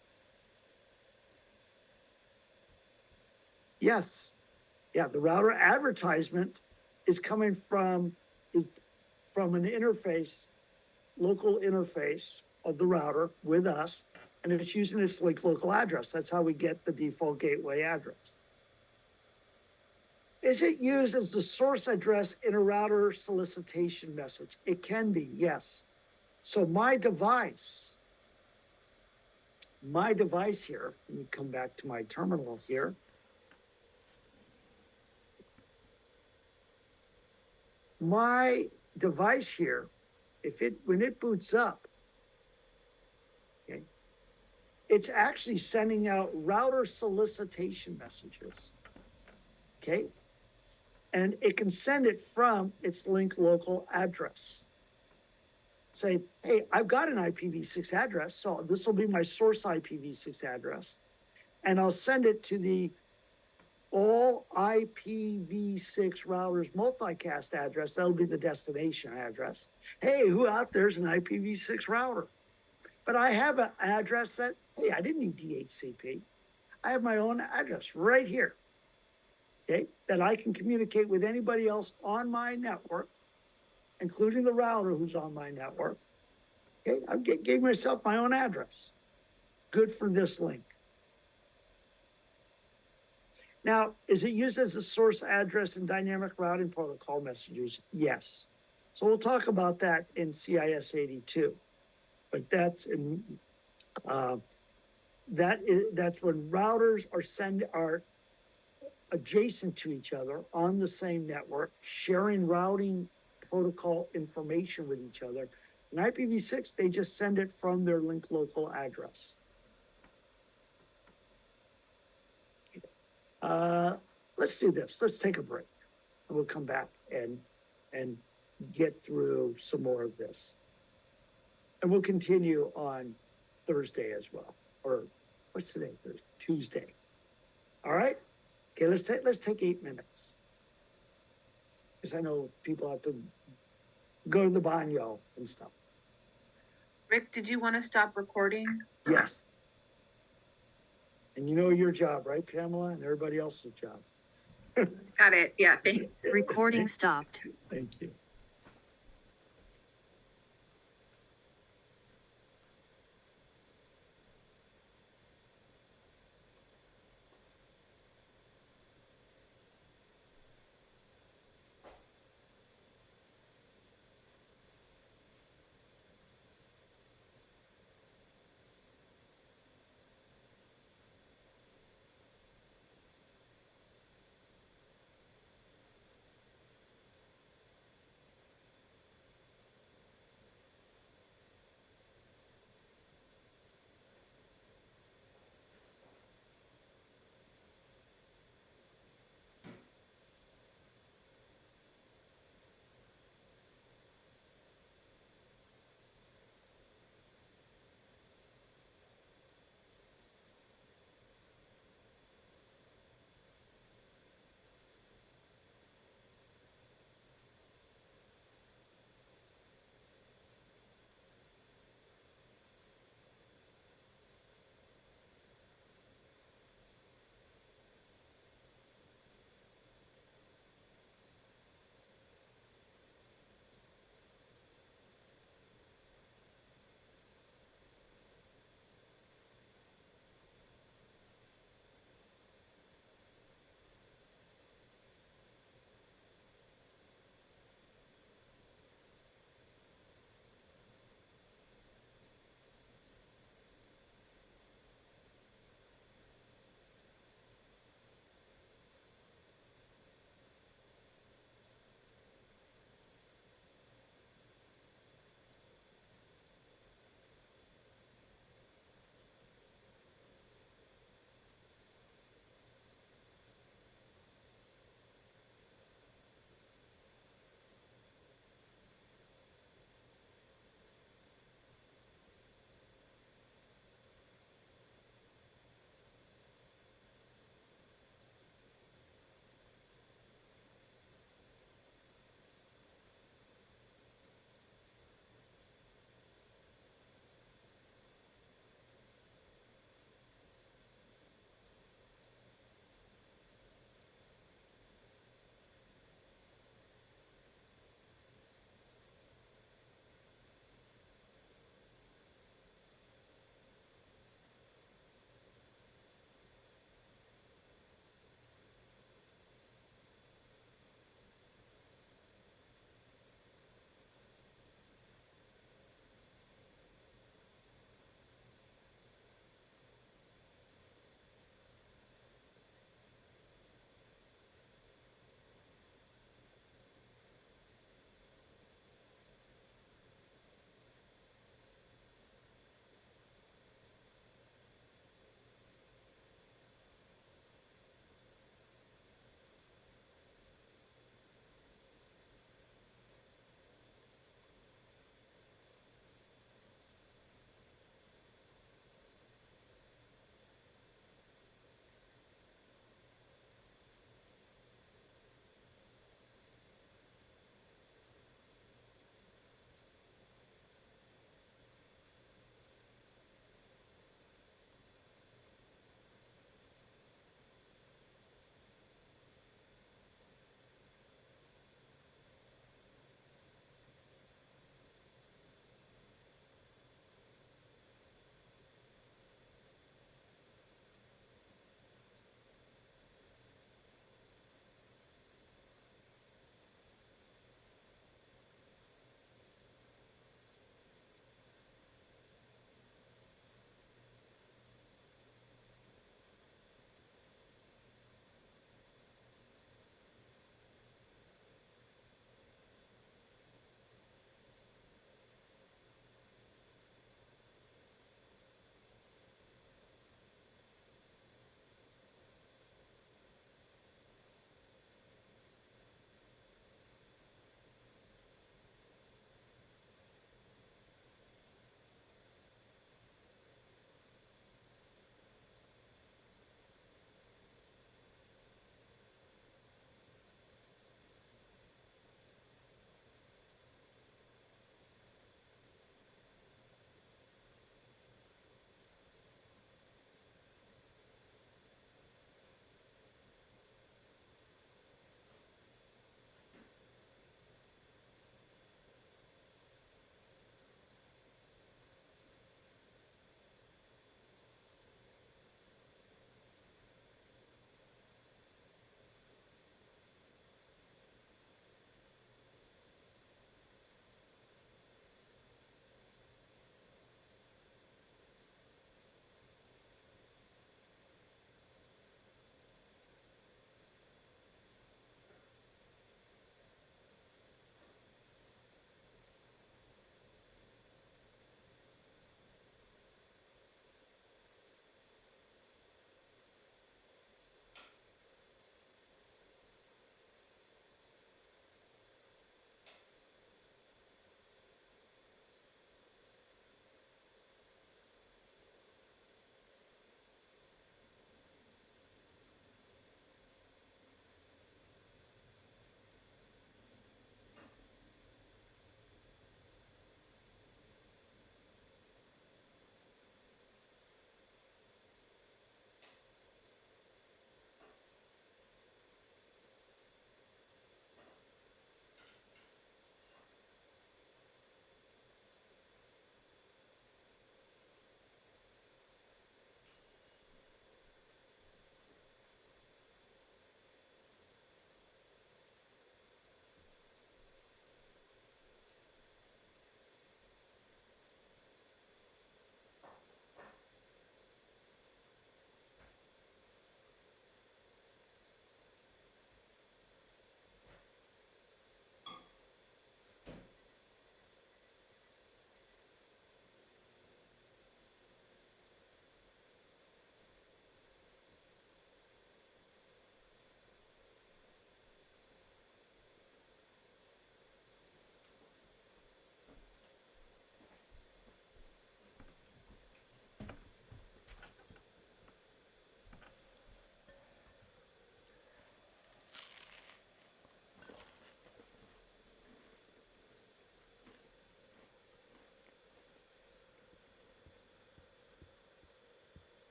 Yes. Yeah, the router advertisement is coming from an interface, local interface of the router with us, and it's using its link local address. That's how we get the default gateway address. Is it used as the source address in a router solicitation message? It can be, yes. So my device here, let me come back to my terminal here. My device here, when it boots up, okay, it's actually sending out router solicitation messages, okay? And it can send it from its link local address. Say, hey, I've got an IPv6 address, so this will be my source IPv6 address. And I'll send it to the all IPv6 routers multicast address. That'll be the destination address. Hey, who out there's an IPv6 router? But I have an address that, hey, I didn't need DHCP. I have my own address right here, okay, that I can communicate with anybody else on my network, including the router who's on my network. Okay, I gave myself my own address. Good for this link. Now, is it used as a source address in dynamic routing protocol messages? Yes. So we'll talk about that in CIS 82. But that's that's when routers are adjacent to each other on the same network, sharing routing protocol information with each other. In IPv6, they just send it from their link local address. Let's do this. Let's take a break, and we'll come back and get through some more of this. And we'll continue on Thursday as well. Or what's today? Thursday, Tuesday. All right? Okay, let's take 8 minutes. Because I know people have to go to the baño and stuff. Rick, did you want to stop recording? Yes. And you know your job, right, Pamela, and everybody else's job? Got it. Yeah, thanks. Recording stopped. Thank you.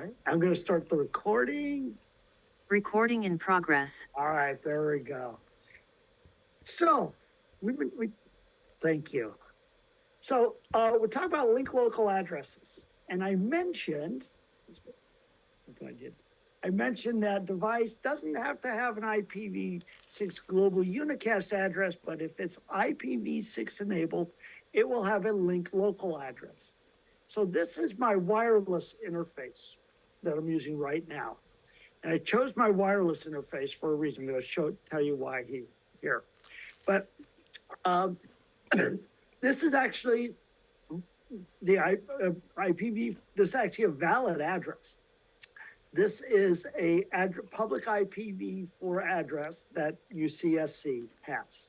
right, I'm gonna start the recording. Recording in progress. All right, there we go. So, thank you. So, we're talking about link local addresses, and I mentioned, something I did. I mentioned that device doesn't have to have an IPv6 global unicast address, but if it's IPv6 enabled, it will have a link local address. So this is my wireless interface that I'm using right now. And I chose my wireless interface for a reason. I'm going to tell you why here. But this is actually the IPv, this is actually a valid address. This is a public IPv4 address that UCSC has.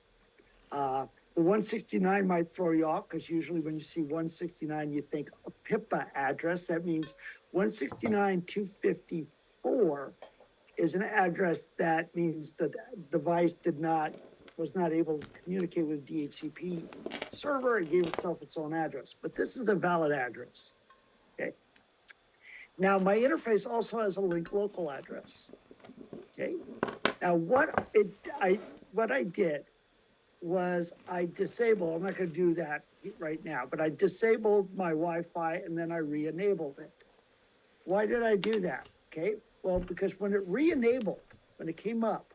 The 169 might throw you off because usually when you see 169, you think a PIPA address. That means 169.254 is an address that means that the device was not able to communicate with DHCP server. It gave itself its own address, but this is a valid address. Okay. Now my interface also has a link local address. Okay. Now what I did was I disabled, I'm not going to do that right now, but I disabled my Wi-Fi and then I re-enabled it. Why did I do that? Okay, well, because when it re-enabled, when it came up,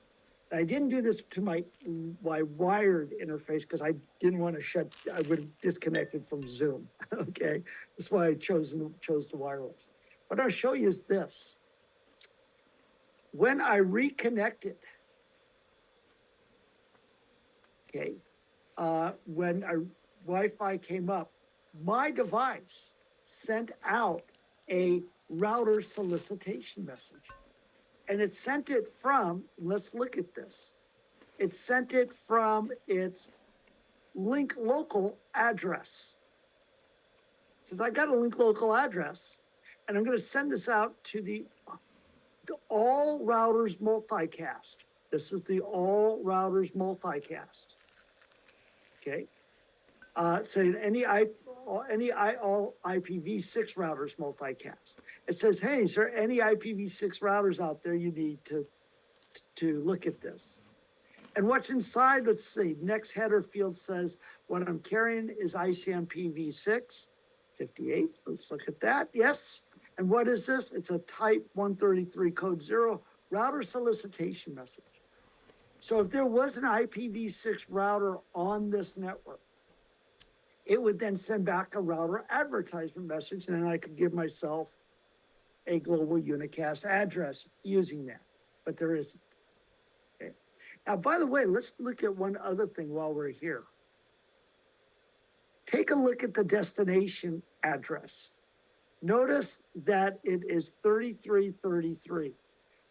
I didn't do this to my wired interface because I didn't want to I would have disconnected from Zoom. Okay, that's why I chose the wireless. What I'll show you is this. When I reconnected, okay, when Wi-Fi came up, my device sent out a router solicitation message. And it sent it from, let's look at this. It sent it from its link local address. It says I got a link local address, and I'm going to send this out to the all routers multicast. This is the all routers multicast. Okay. So all IPv6 routers multicast. It says, hey, is there any IPv6 routers out there you need to look at this? And what's inside, let's see, next header field says, what I'm carrying is ICMPv6 58. Let's look at that. Yes. And what is this? It's a type 133 code 0 router solicitation message. So if there was an IPv6 router on this network, it would then send back a router advertisement message, and then I could give myself a global unicast address using that, but there isn't. Okay. Now, by the way, let's look at one other thing while we're here. Take a look at the destination address. Notice that it is 3333.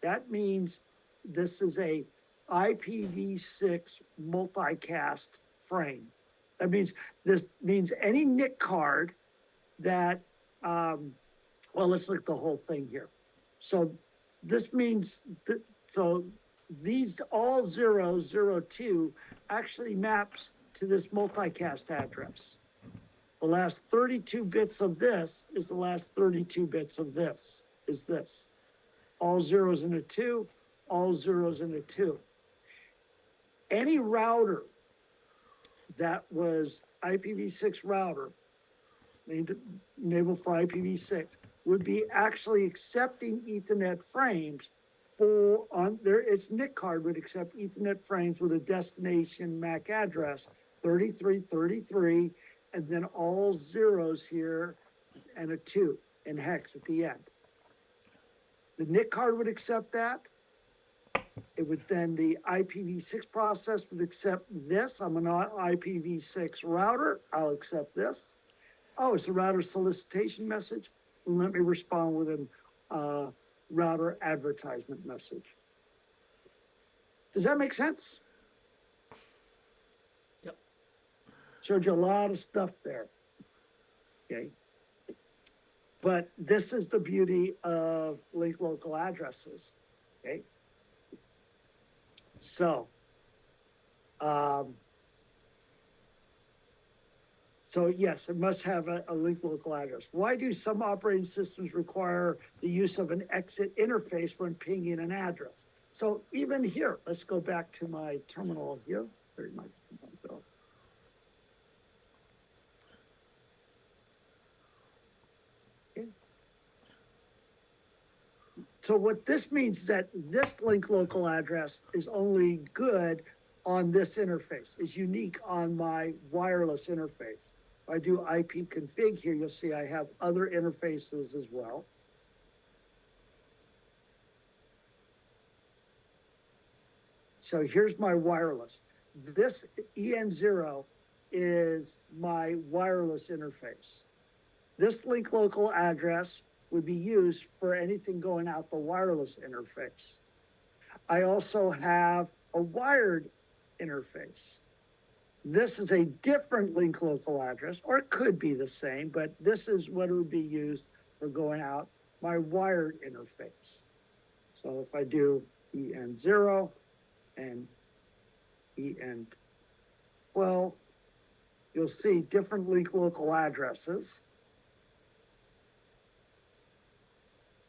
That means this is a IPv6 multicast frame. That means any NIC card that, well, let's look at the whole thing here. So this means that, so these all 002 actually maps to this multicast address. The last 32 bits of this is the last 32 bits of this, is this. All zeros and a two, all zeros and a two. Any router that was IPv6 router, enabled for IPv6, would be actually accepting Ethernet frames its NIC card would accept Ethernet frames with a destination MAC address, 3333, and then all zeros here and a 2 in hex at the end. The NIC card would accept that. It would then, the IPv6 process would accept this. I'm an IPv6 router. I'll accept this. Oh, it's a router solicitation message. Let me respond with a router advertisement message. Does that make sense? Yep. Showed you a lot of stuff there. Okay. But this is the beauty of link local addresses. Okay. So, So yes, it must have a linked local address. Why do some operating systems require the use of an exit interface when pinging an address? So even here, let's go back to my terminal here. Where'd my terminal go? Okay. So what this means is that this link local address is only good on this interface, is unique on my wireless interface. If I do IP config here, you'll see I have other interfaces as well. So here's my wireless. This EN0 is my wireless interface. This link local address would be used for anything going out the wireless interface. I also have a wired interface. This is a different link local address, or it could be the same, but this is what it would be used for going out my wired interface. So if I do EN0 and EN12, you'll see different link local addresses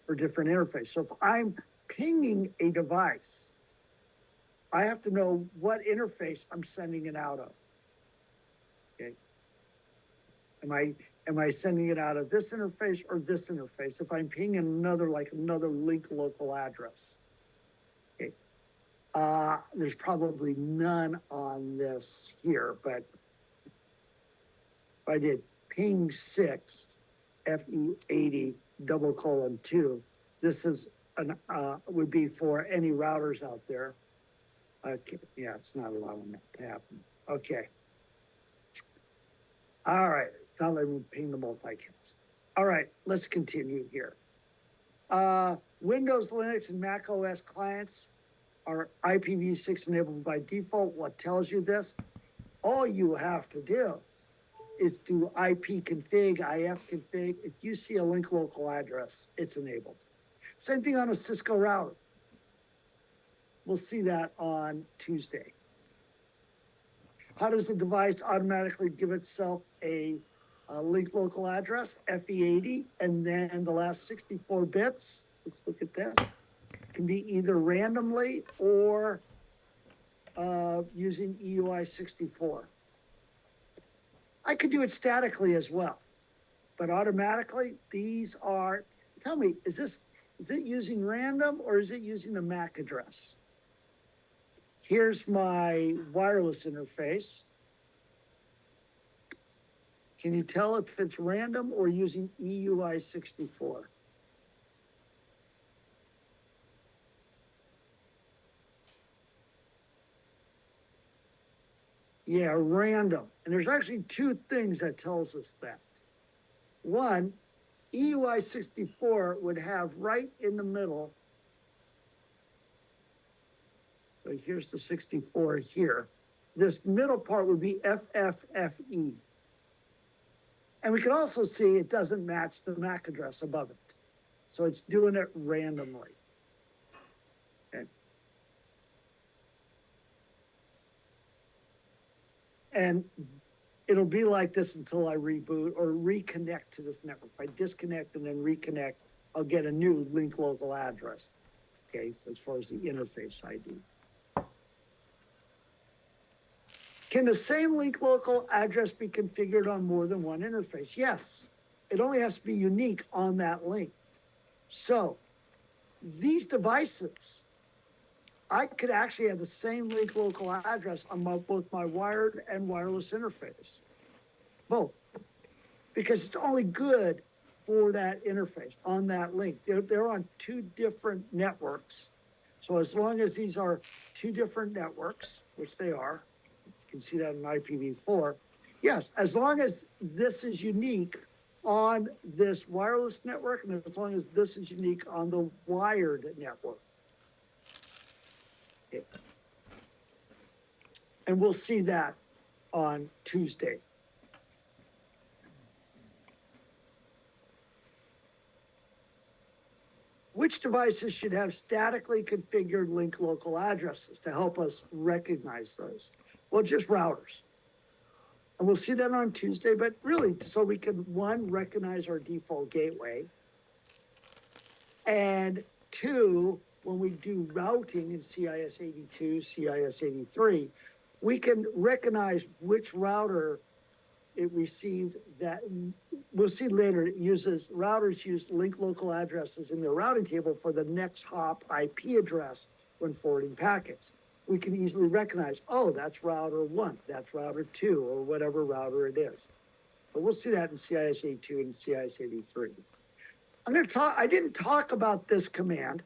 for different interface. So if I'm pinging a device, I have to know what interface I'm sending it out of. Okay. Am I sending it out of this interface or this interface? If I'm pinging another link local address. Okay. There's probably none on this here, but if I did ping 6 FE80 :2, this is would be for any routers out there. Okay, yeah, it's not allowing that to happen. Okay. All right, now let me ping the multicast. All right, let's continue here. Windows, Linux, and Mac OS clients are IPv6 enabled by default. What tells you this? All you have to do is do IP config, IF config. If you see a link local address, it's enabled. Same thing on a Cisco router. We'll see that on Tuesday. How does the device automatically give itself a link local address, FE80, and then the last 64 bits? Let's look at this. Can be either randomly or using EUI64. I could do it statically as well, but automatically these are, tell me, is it using random or is it using the MAC address? Here's my wireless interface. Can you tell if it's random or using EUI64? Yeah, random. And there's actually two things that tells us that. One, EUI64 would have right in the middle. So here's the 64 here. This middle part would be FFFE. And we can also see it doesn't match the MAC address above it. So it's doing it randomly. Okay. And it'll be like this until I reboot or reconnect to this network. If I disconnect and then reconnect, I'll get a new link local address. Okay, so as far as the interface ID. Can the same link local address be configured on more than one interface? Yes, it only has to be unique on that link. So these devices, I could actually have the same link local address on both my wired and wireless interface, both, because it's only good for that interface on that link. They're on two different networks. So as long as these are two different networks, which they are, you can see that in IPv4. Yes, as long as this is unique on this wireless network, and as long as this is unique on the wired network. Okay. And we'll see that on Tuesday. Which devices should have statically configured link local addresses to help us recognize those? Well, just routers. And we'll see that on Tuesday, but really, so we can, one, recognize our default gateway. And two, when we do routing in CIS 82, CIS 83, we can recognize which router it received that, we'll see later, it uses, routers use link local addresses in their routing table for the next hop IP address when forwarding packets. We can easily recognize, oh, that's router one, that's router two, or whatever router it is. But we'll see that in CIS 82 and CIS 83. I didn't talk about this command,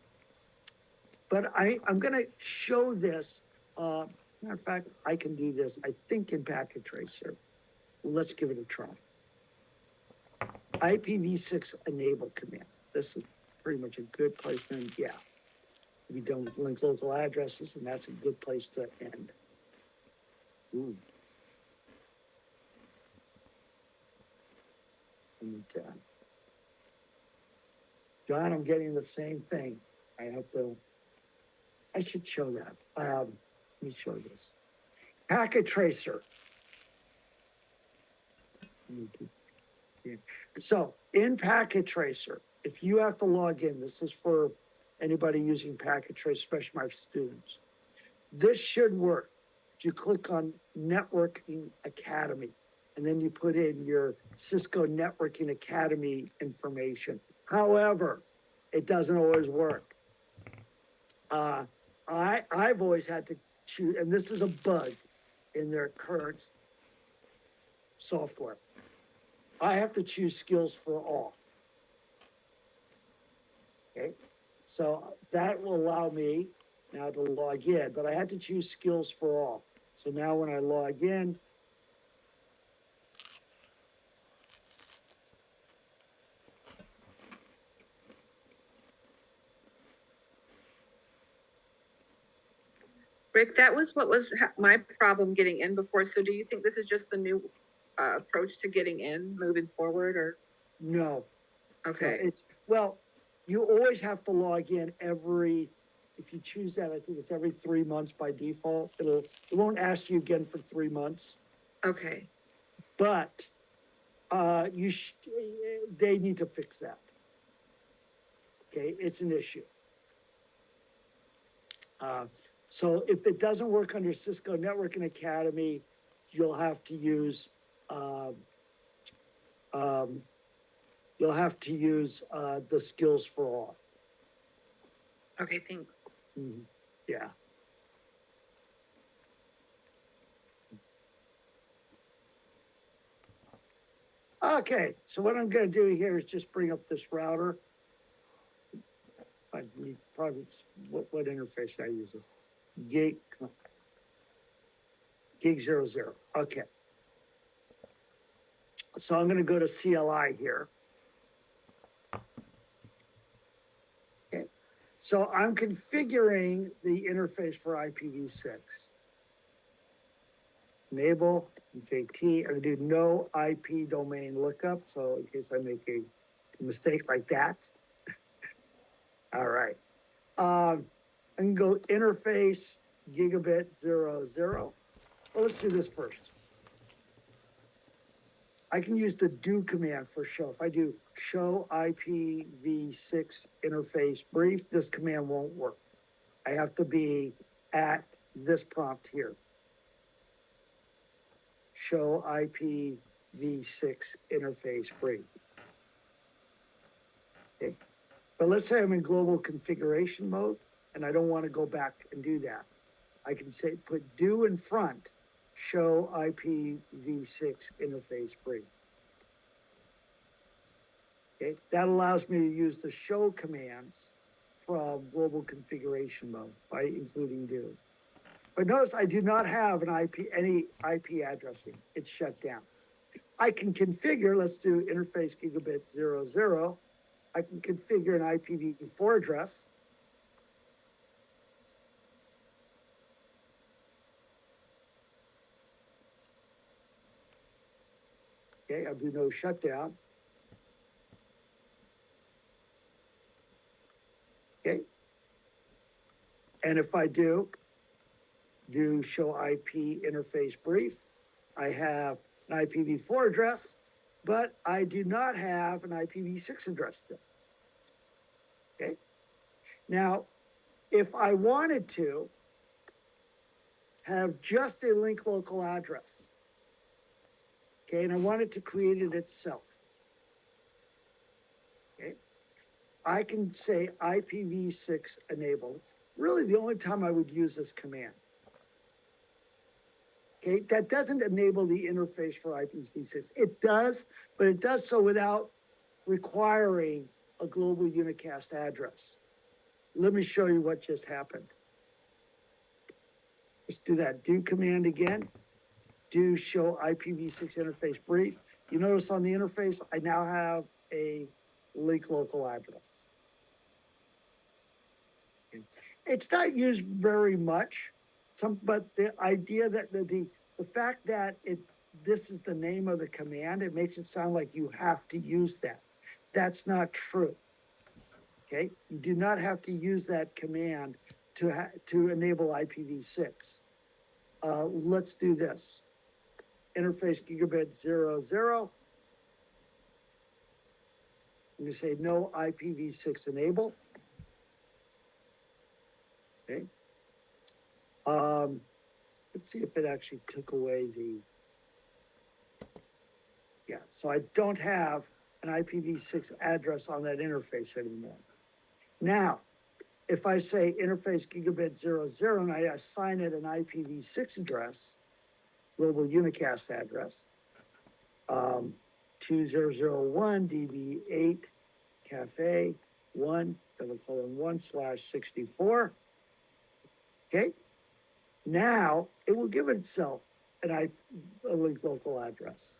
but I'm gonna show this. Matter of fact, I can do this, I think in Packet Tracer. Let's give it a try. IPv6 enable command. This is pretty much a good placement, yeah. Be done with link local addresses, and that's a good place to end. Ooh. And, John, I'm getting the same thing. I should show that. Let me show this. Packet Tracer. So in Packet Tracer, if you have to log in, this is for anybody using Packet Tracer, especially my students. This should work. If you click on Networking Academy, and then you put in your Cisco Networking Academy information. However, it doesn't always work. I've always had to choose, and this is a bug in their current software. I have to choose skills for all. Okay, so that will allow me now to log in, but I had to choose skills for all. So now when I log in, Rick, that was what was my problem getting in before. So do you think this is just the new approach to getting in moving forward, or? no. Okay, It's, well, you always have to log in if you choose that, I think it's every 3 months by default. It won't ask you again for 3 months, okay, but they need to fix that. Okay, it's an issue. So if it doesn't work under Cisco Networking Academy, you'll have to use the skills for all. okay, thanks. Yeah. Okay, so what I'm gonna do here is just bring up this router. I need probably, what interface should I use? Gig 00, okay. So I'm gonna go to CLI here. Okay, so I'm configuring the interface for IPv6. Enable, config T, I'm gonna do no IP domain lookup, so in case I make a mistake like that. All right. I can go interface gigabit 00. Well, let's do this first. I can use the do command for show. If I do show IPv6 interface brief, this command won't work. I have to be at this prompt here. Show IPv6 interface brief. Okay. But let's say I'm in global configuration mode and I don't want to go back and do that. I can say, put do in front, show IPv6 interface brief. Okay, that allows me to use the show commands from global configuration mode by including do. But notice I do not have any IP addressing. It's shut down. I can configure, let's do interface gigabit 00. I can configure an IPv4 address. Okay, I'll do no shutdown. Okay. And if I do show IP interface brief, I have an IPv4 address, but I do not have an IPv6 address still. Okay. Now, if I wanted to have just a link local address, okay, and I wanted to create it itself, okay, I can say IPv6 enabled. It's really the only time I would use this command. Okay, that doesn't enable the interface for IPv6. It does, but it does so without requiring a global unicast address. Let me show you what just happened. Let's do that. Do command again. Do show IPv6 interface brief. You notice on the interface, I now have a link local address. It's not used very much, but the idea that the fact that this is the name of the command, it makes it sound like you have to use that. That's not true. Okay, you do not have to use that command to enable IPv6. Let's do this. Interface gigabit 00. I'm gonna say no IPv6 enable. Okay. Let's see if it actually took away yeah, so I don't have an IPv6 address on that interface anymore. Now, if I say interface gigabit 00 and I assign it an IPv6 address, global unicast address, 2001 DB8 cafe 1:1/64. Okay. Now it will give itself a link local address.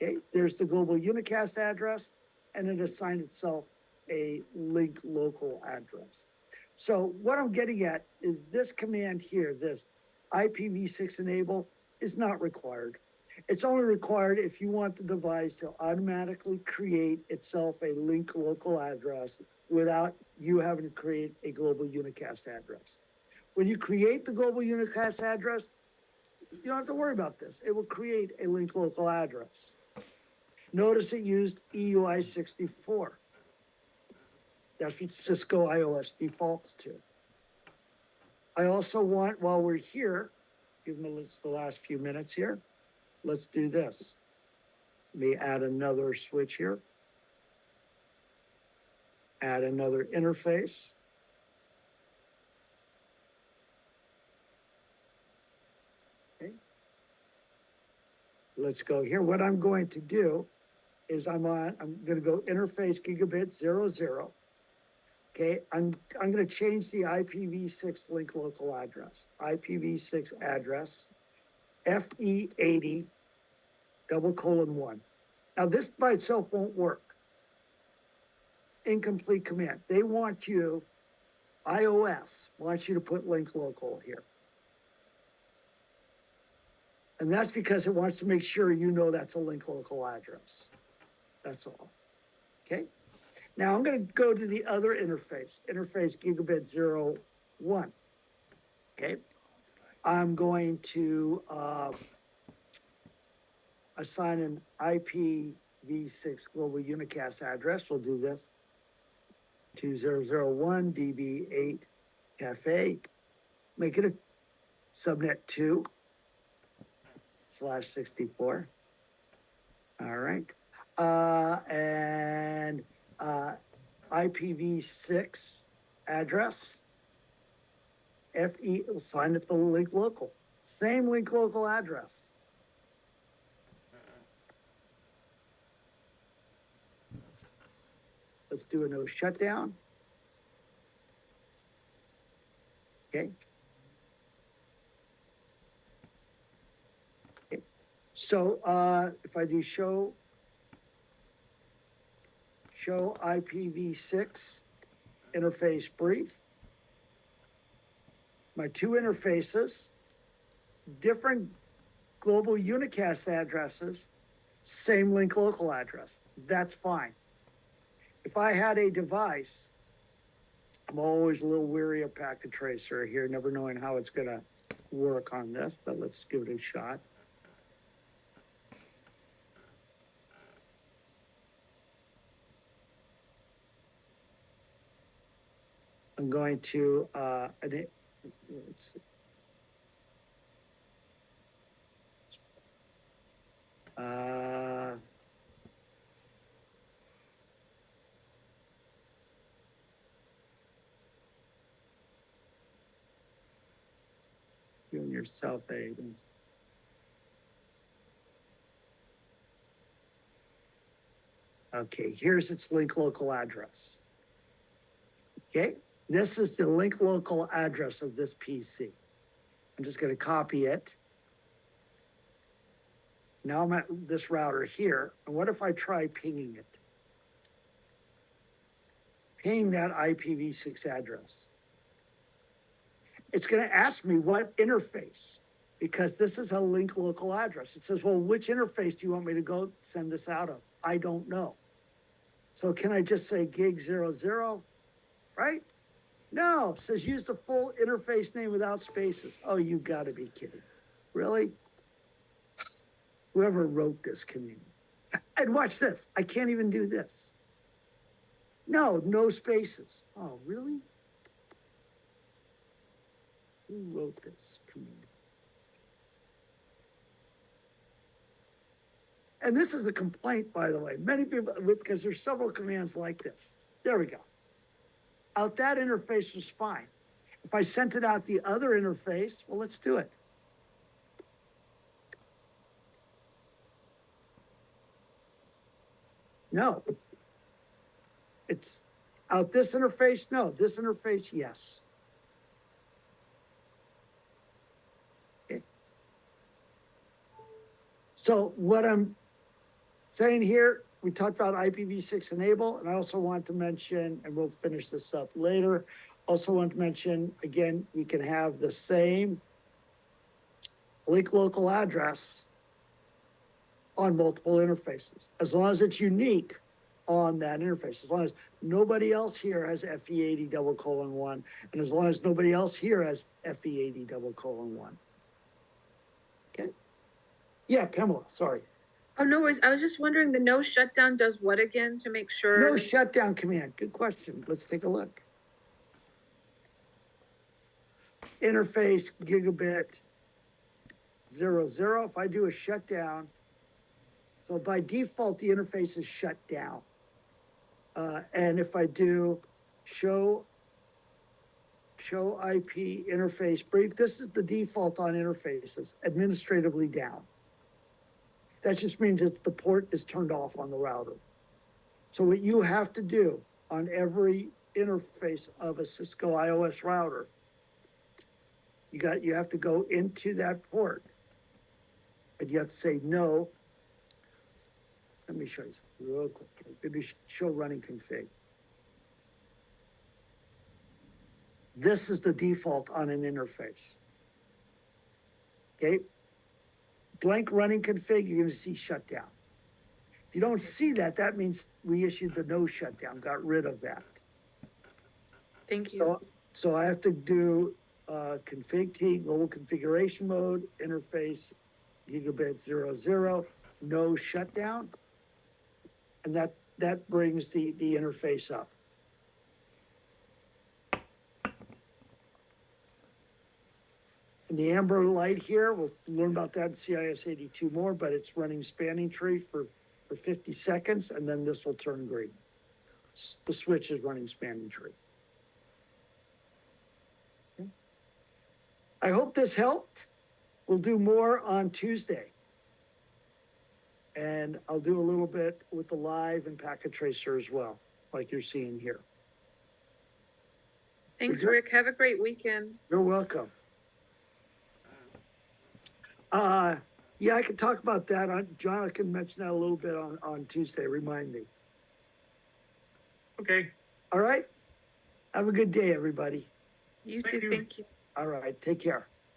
Okay, there's the global unicast address, and it assigned itself a link local address. So what I'm getting at is this command here, this IPv6 enable, is not required. It's only required if you want the device to automatically create itself a link local address without you having to create a global unicast address. When you create the global unicast address, you don't have to worry about this. It will create a link local address. Notice it used EUI64. That's what Cisco IOS defaults to. I also want, while we're here, even though it's the last few minutes here, let's do this. Let me add another switch here. Add another interface. Okay. Let's go here. What I'm going to do is I'm going to go interface gigabit 00. Okay, I'm going to change the IPv6 link local address. IPv6 address, FE80 :1. Now this by itself won't work. Incomplete command. They want you, iOS wants you to put link local here. And that's because it wants to make sure you know that's a link local address. That's all. Okay. Now I'm going to go to the other interface, interface gigabit 01. Okay. I'm going to assign an IPv6 global unicast address. We'll do this. 2001 DB8 cafe. Make it a subnet 2/64. All right. And IPv6 address. FE, assign it the link local. Same link local address. Let's do a no shutdown. Okay. Okay. So if I do show IPv6 interface brief, my two interfaces, different global unicast addresses, same link local address. That's fine. If I had a device, I'm always a little weary of packet tracer here, never knowing how it's gonna work on this, but let's give it a shot. I'm going to, let's see. Junior South Aid. Okay, here's its link local address. Okay, this is the link local address of this PC. I'm just gonna copy it. Now I'm at this router here, and what if I try pinging it? Ping that IPv6 address. It's gonna ask me what interface, because this is a link local address. It says, well, which interface do you want me to go send this out of? I don't know. So can I just say gig 00, right? No, it says use the full interface name without spaces. Oh, you gotta be kidding. Really? Whoever wrote this command. And watch this, I can't even do this. No, no spaces. Oh, really? Who wrote this command? And this is a complaint, by the way. Many people, because there's several commands like this. There we go. Out that interface was fine. If I sent it out the other interface, well, let's do it. No. It's out this interface, no. This interface, yes. Okay. So what I'm saying here, we talked about IPv6 enable, and I also want to mention, and we'll finish this up later, also want to mention, again, we can have the same link local address on multiple interfaces, as long as it's unique on that interface, as long as nobody else here has FE80:1, and as long as nobody else here has FE80:1. Okay? Yeah, Pamela, sorry. Oh, no worries. I was just wondering, the no shutdown does what again to make sure? No shutdown command. Good question. Let's take a look. Interface gigabit 00. If I do a shutdown, so by default, the interface is shut down. And if I do show IP interface brief, this is the default on interfaces, administratively down. That just means that the port is turned off on the router. So what you have to do on every interface of a Cisco iOS router, you have to go into that port and you have to say no. Let me show you real quick. Maybe show running config. This is the default on an interface. Okay. Blank running config, you're going to see shutdown. If you don't see that, that means we issued the no shutdown, got rid of that. Thank you. So I have to do config T, global configuration mode, interface gigabit 00, no shutdown. And that brings the interface up. And the amber light here, we'll learn about that in CIS 82 more, but it's running spanning tree for 50 seconds, and then this will turn green. The switch is running spanning tree. Okay. I hope this helped. We'll do more on Tuesday. And I'll do a little bit with the live and packet tracer as well, like you're seeing here. Thanks, Rick. Have a great weekend. You're welcome. Yeah, I can talk about that. John, I can mention that a little bit on Tuesday. Remind me. Okay. All right. Have a good day, everybody. You Thank too. you. Thank you. All right. Take care.